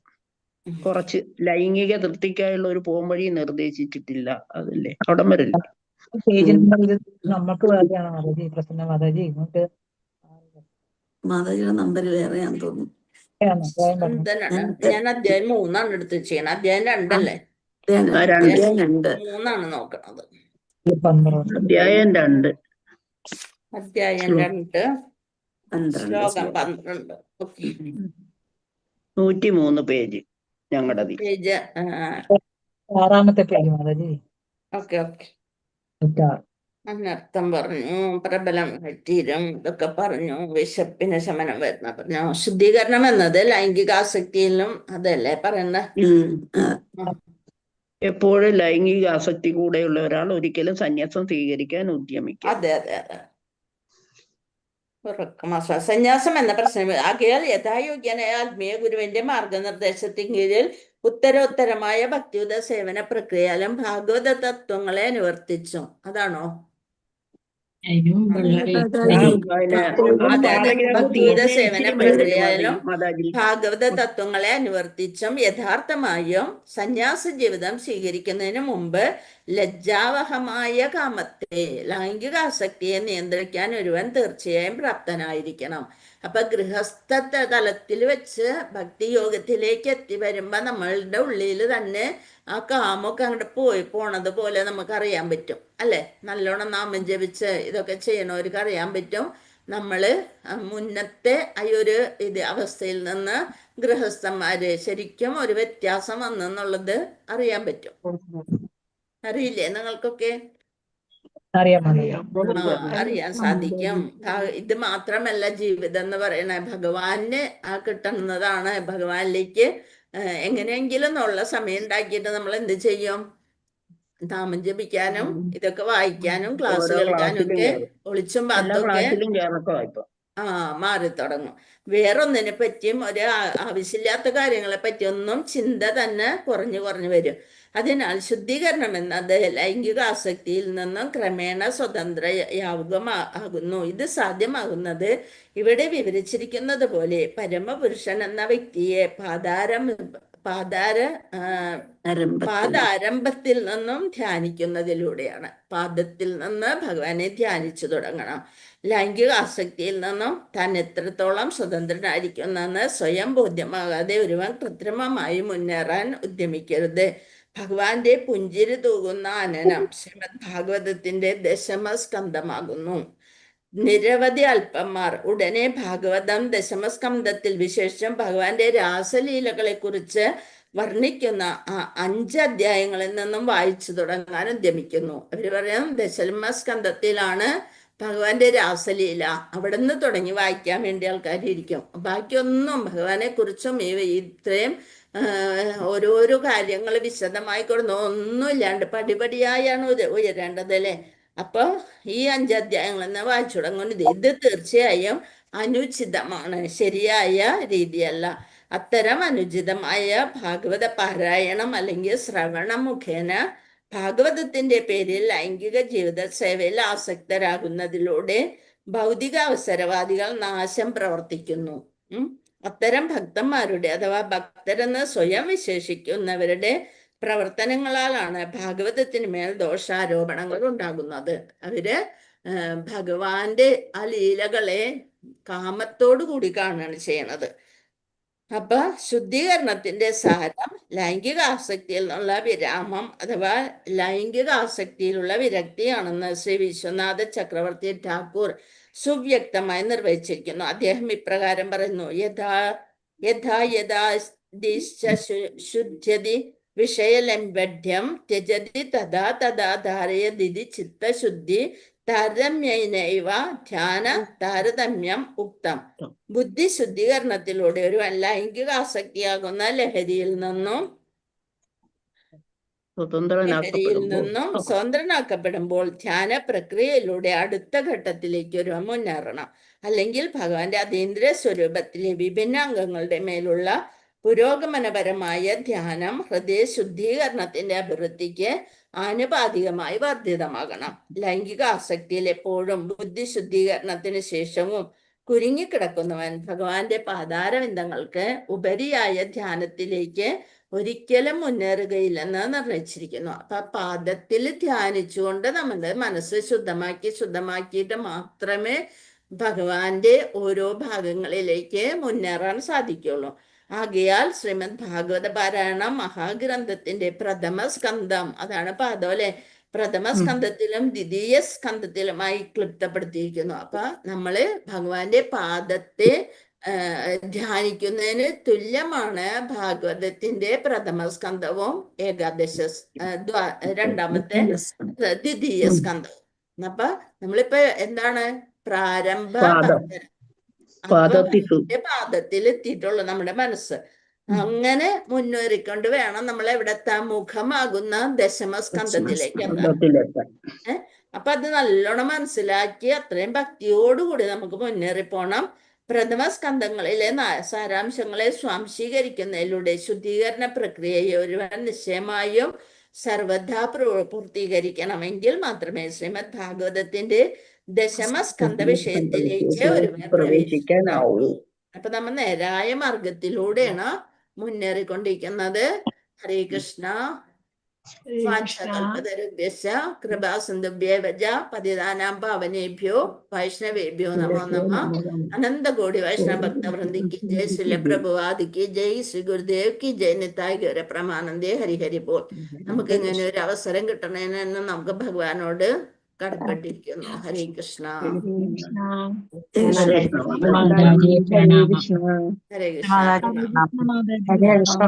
കുറച്ച് ലൈംഗിക തൃപ്തിക്കായുള്ള ഒരു പോംവഴി നിർദ്ദേശിച്ചിട്ടില്ല, അതല്ലേ അവിടം വരില്ല. നമ്മൾക്ക് വേറെയാണ് മാതാജി, പ്രസന്ന മാതാജി. ഇങ്ങോട്ട് മാതാജിയുടെ നമ്പർ വേറെയാന്ന് തോന്നുന്നു. ഞാൻ അധ്യായം 3 എടുത്ത് ചെയ്യണം. അധ്യായം 2 അല്ലേ? 3 നോക്കണത്. അധ്യായം 2 ശ്ലോകം 12. 103 പേജ് ഞങ്ങളുടെ പേജ് 6-ാമത്തെ പേജ് മാതാജി. ഓക്കെ. അനർത്ഥം പറഞ്ഞു, പ്രബലം തീരും, ഇതൊക്കെ പറഞ്ഞു. വിശപ്പിന് ശമനം വരുന്ന പറഞ്ഞു. ശുദ്ധീകരണം എന്നത് ലൈംഗികാസക്തിയിലും അതല്ലേ പറയുന്നത്? എപ്പോഴും ലൈംഗിക ആസക്തി കൂടെയുള്ള ഒരാൾ ഒരിക്കലും സന്യാസം സ്വീകരിക്കാൻ ഉദ്യമിക്കും. അതെ. സന്യാസം എന്ന പ്രശ്നം ആകയാൽ യഥായോഗ്യനായ ആത്മീയ ഗുരുവിന്റെ മാർഗനിർദ്ദേശത്തിന് കീഴിൽ ഉത്തരോത്തരമായ ഭക്തിയുത സേവന പ്രക്രിയയിലും ഭാഗവത തത്വങ്ങളെ അനുവർത്തിച്ചു. അതാണോ? പിന്നെ അതായത് ഭക്തിയുത സേവന പ്രക്രിയയിലും മാതാജി ഭാഗവത തത്വങ്ങളെ അനുവർത്തിച്ചും യഥാർത്ഥമായും സന്യാസ ജീവിതം സ്വീകരിക്കുന്നതിന് മുമ്പ് ലജ്ജാവഹമായ കാമത്തെ, ലൈംഗിക ആസക്തിയെ നിയന്ത്രിക്കാൻ ഒരുവൻ തീർച്ചയായും പ്രാപ്തനായിരിക്കണം. അപ്പൊ ഗൃഹസ്ഥ തലത്തിൽ വെച്ച് ഭക്തി യോഗത്തിലേക്ക് എത്തി വരുമ്പോ നമ്മളുടെ ഉള്ളിൽ തന്നെ ആ കാമൊക്കെ അങ്ങോട്ട് പോണത് പോലെ നമുക്കറിയാൻ പറ്റും അല്ലെ. നല്ലോണം നാമം ജപിച്ച് ഇതൊക്കെ ചെയ്യണവർക്ക് അറിയാൻ പറ്റും നമ്മള് മുന്നത്തെ ഈ ഒരു അവസ്ഥയിൽ നിന്ന് ഗൃഹസ്ഥന്മാര് ശരിക്കും ഒരു വ്യത്യാസം വന്നെന്നുള്ളത് അറിയാൻ പറ്റും. അറിയില്ലേ നിങ്ങൾക്കൊക്കെ? അറിയാൻ സാധിക്കും. ഇത് മാത്രമല്ല ജീവിതം എന്ന് പറയണ ഭഗവാന് കിട്ടുന്നതാണ്. ഭഗവാനിലേക്ക് എങ്ങനെയെങ്കിലും എന്നുള്ള സമയം ഉണ്ടാക്കിയിട്ട് നമ്മൾ എന്ത് ചെയ്യും? നാമം ജപിക്കാനും ഇതൊക്കെ വായിക്കാനും ക്ലാസ് കേൾക്കാനും ഒക്കെ ഒളിച്ചും പാത്തൊക്കെ മാറി തുടങ്ങും. വേറൊന്നിനെ പറ്റിയും ഒരു ആവശ്യമില്ലാത്ത കാര്യങ്ങളെ പറ്റിയൊന്നും ചിന്ത തന്നെ കുറഞ്ഞു വരും. അതിനാൽ ശുദ്ധീകരണം എന്നത് ലൈംഗിക ആസക്തിയിൽ നിന്നും ക്രമേണ സ്വതന്ത്രയാവുകയാകുന്നു. ഇത് സാധ്യമാകുന്നത് ഇവിടെ വിവരിച്ചിരിക്കുന്നത് പോലെ പരമപുരുഷൻ എന്ന വ്യക്തിയെ പാദാരംഭത്തിൽ നിന്നും ധ്യാനിക്കുന്നതിലൂടെയാണ്. പാദത്തിൽ നിന്ന് ഭഗവാനെ ധ്യാനിച്ചു തുടങ്ങണം. ലൈംഗിക ആസക്തിയിൽ നിന്നും താൻ എത്രത്തോളം സ്വതന്ത്രനായിരിക്കുന്നെന്ന് സ്വയം ബോധ്യമാകാതെ ഒരുവൻ കൃത്രിമമായി മുന്നേറാൻ ഉദ്യമിക്കരുത്. ഭഗവാന്റെ പുഞ്ചിരി തൂകുന്ന ആനനം ശ്രീമദ് ഭാഗവതത്തിന്റെ ദശമസ്കന്ധമാകുന്നു. നിരവധി അല്പന്മാർ ഉടനെ ഭാഗവതം ദശമസ്കന്ധത്തിൽ വിശേഷം ഭഗവാന്റെ രാസലീലകളെ കുറിച്ച് വർണ്ണിക്കുന്ന 5 അധ്യായങ്ങളിൽ നിന്നും വായിച്ചു തുടങ്ങാൻ ഉദ്യമിക്കുന്നു. അവര് പറയാം ദശമസ്കന്ധത്തിലാണ് ഭഗവാന്റെ രാസലീല, അവിടെ നിന്ന് തുടങ്ങി വായിക്കാൻ വേണ്ടി ആൾക്കാരിയിരിക്കും. ബാക്കിയൊന്നും ഭഗവാനെ കുറിച്ചും ഇത്രയും ഓരോരോ കാര്യങ്ങൾ വിശദമായി കൊടുന്ന ഒന്നുമില്ലാണ്ട് പടിപടിയായാണ് ഉയരേണ്ടത് അല്ലേ. അപ്പൊ ഈ 5 അധ്യായങ്ങളിൽ നിന്ന് വായിച്ചു തുടങ്ങുന്നത് ഇത് തീർച്ചയായും അനുചിതമാണ്, ശരിയായ രീതിയല്ല. അത്തരം അനുചിതമായ ഭാഗവത പാരായണം അല്ലെങ്കിൽ ശ്രവണം മുഖേന ഭാഗവതത്തിന്റെ പേരിൽ ലൈംഗിക ജീവിത സേവയിൽ ആസക്തരാകുന്നതിലൂടെ ഭൗതിക അവസരവാദികൾ നാശം പ്രവർത്തിക്കുന്നു. അത്തരം ഭക്തന്മാരുടെ അഥവാ ഭക്തരെന്ന് സ്വയം വിശേഷിക്കുന്നവരുടെ പ്രവർത്തനങ്ങളാലാണ് ഭാഗവതത്തിന് മേൽ ദോഷാരോപണങ്ങൾ ഉണ്ടാകുന്നത്. അവര് ഭഗവാന്റെ ആ ലീലകളെ കാമത്തോടു കൂടി കാണുകയാണ് ചെയ്യണത്. അപ്പൊ ശുദ്ധീകരണത്തിന്റെ സാരം ലൈംഗിക ആസക്തിയിൽ നിന്നുള്ള വിരാമം അഥവാ ലൈംഗിക ആസക്തിയിലുള്ള വിരക്തിയാണെന്ന് ശ്രീ വിശ്വനാഥ ചക്രവർത്തി ഠാക്കൂർ സുവ്യക്തമായി നിർവഹിച്ചിരിക്കുന്നു. അദ്ദേഹം ഇപ്രകാരം പറയുന്നു: യഥാ ശുദ്ധ്യതി വിഷയലംബഢ്യം ത്യജതി തഥാ ധാരയതി ചിത്തശുദ്ധി താരതമ്യേനൈവ ധ്യാന താരതമ്യം ഉക്തം. ബുദ്ധി ശുദ്ധീകരണത്തിലൂടെ ഒരു ലൈംഗിക ആസക്തിയാകുന്ന ലഹരിയിൽ നിന്നും സ്വതന്ത്രനാക്കപ്പെടുമ്പോൾ ധ്യാന പ്രക്രിയയിലൂടെ അടുത്ത ഘട്ടത്തിലേക്ക് ഒരു മുന്നേറണം. അല്ലെങ്കിൽ ഭഗവാന്റെ അതീന്ദ്രിയ സ്വരൂപത്തിലെ വിഭിന്ന അംഗങ്ങളുടെ മേലുള്ള പുരോഗമനപരമായ ധ്യാനം ഹൃദയ ശുദ്ധീകരണത്തിന്റെ അഭിവൃദ്ധിക്ക് ആനുപാതികമായി വർദ്ധിതമാകണം. ലൈംഗിക ആസക്തിയിൽ എപ്പോഴും ബുദ്ധി ശുദ്ധീകരണത്തിന് ശേഷവും കുരുങ്ങിക്കിടക്കുന്നവൻ ഭഗവാന്റെ പാതാരവിന്ദങ്ങൾക്ക് ഉപരിയായ ധ്യാനത്തിലേക്ക് ഒരിക്കലും മുന്നേറുകയില്ലെന്ന് നിർണയിച്ചിരിക്കുന്നു. അപ്പൊ പാദത്തിൽ ധ്യാനിച്ചുകൊണ്ട് നമ്മുടെ മനസ്സ് ശുദ്ധമാക്കിയിട്ട് മാത്രമേ ഭഗവാന്റെ ഓരോ ഭാഗങ്ങളിലേക്ക് മുന്നേറാൻ സാധിക്കുള്ളൂ. ആകയാൽ ശ്രീമദ് ഭാഗവത പാരായണം മഹാഗ്രന്ഥത്തിന്റെ പ്രഥമ സ്കന്ധം, അതാണ് പാദം അല്ലെ, പ്രഥമ സ്കന്ധത്തിലും ദ്വിതീയ സ്കന്ധത്തിലുമായി ക്ലിപ്തപ്പെടുത്തിയിരിക്കുന്നു. അപ്പൊ നമ്മള് ഭഗവാന്റെ പാദത്തെ ധ്യാനിക്കുന്നതിന് തുല്യമാണ് ഭാഗവതത്തിന്റെ പ്രഥമ സ്കന്ധവും രണ്ടാമത്തെ ദ്വിതീയ സ്കന്ധവും. അപ്പൊ നമ്മളിപ്പോ എന്താണ് പ്രാരംഭ പാദത്തിൽ എത്തിയിട്ടുള്ളൂ നമ്മുടെ മനസ്സ്. അങ്ങനെ മുന്നേറിക്കൊണ്ട് വേണം നമ്മൾ എവിടെത്താൻ മുഖമാകുന്ന ദശമസ്കന്ധത്തിലേക്ക് എത്താൻ. സ്കന്ധത്തിലെത്താൻ. അപ്പൊ അത് നല്ലോണം മനസ്സിലാക്കി അത്രയും ഭക്തിയോടുകൂടി നമുക്ക് മുന്നേറിപ്പോണം. പ്രഥമ സ്കന്ധങ്ങളിലെ സാരാംശങ്ങളെ സ്വാംശീകരിക്കുന്നതിലൂടെ ശുദ്ധീകരണ പ്രക്രിയയെ ഒരുവൻ നിശ്ചയമായും സർവഥാ പൂർത്തീകരിക്കണമെങ്കിൽ മാത്രമേ ശ്രീമദ് ഭാഗവതത്തിന്റെ ദശമസ്കന്ധ വിഷയത്തിലേക്ക് ഒരുവൻ പ്രവേശിക്കാനാവൂ. അപ്പൊ നമ്മൾ നേരായ മാർഗത്തിലൂടെയാണ് മുന്നേറിക്കൊണ്ടിരിക്കുന്നത്. ഹരേ കൃഷ്ണ. കൃപാസിന്ധുഭ്യേവ പതിതാനാം പാവനേഭ്യോ വൈഷ്ണവേഭ്യോ നമോ നമഃ. അനന്തകോടി വൈഷ്ണവ ഭക്തവൃന്ദിക്ക് ജയ്. ശ്രീല പ്രഭുവാദിക്ക് ജയ്. ശ്രീ ഗുരുദേവ് കി ജയ്. നിത്തായ് ഗൗര പ്രമാനന്ദേ ഹരിഹരി ബോൾ. നമുക്ക് ഇങ്ങനെ ഒരു അവസരം കിട്ടണേന്ന് നമുക്ക് ഭഗവാനോട് കടപ്പെട്ടിരിക്കുന്നു. ഹരേ കൃഷ്ണ. ഹരേ മാതാജി പ്രണാമം. കൃഷ്ണ. ഹരേ കൃഷ്ണ. ഹരേ കൃഷ്ണ.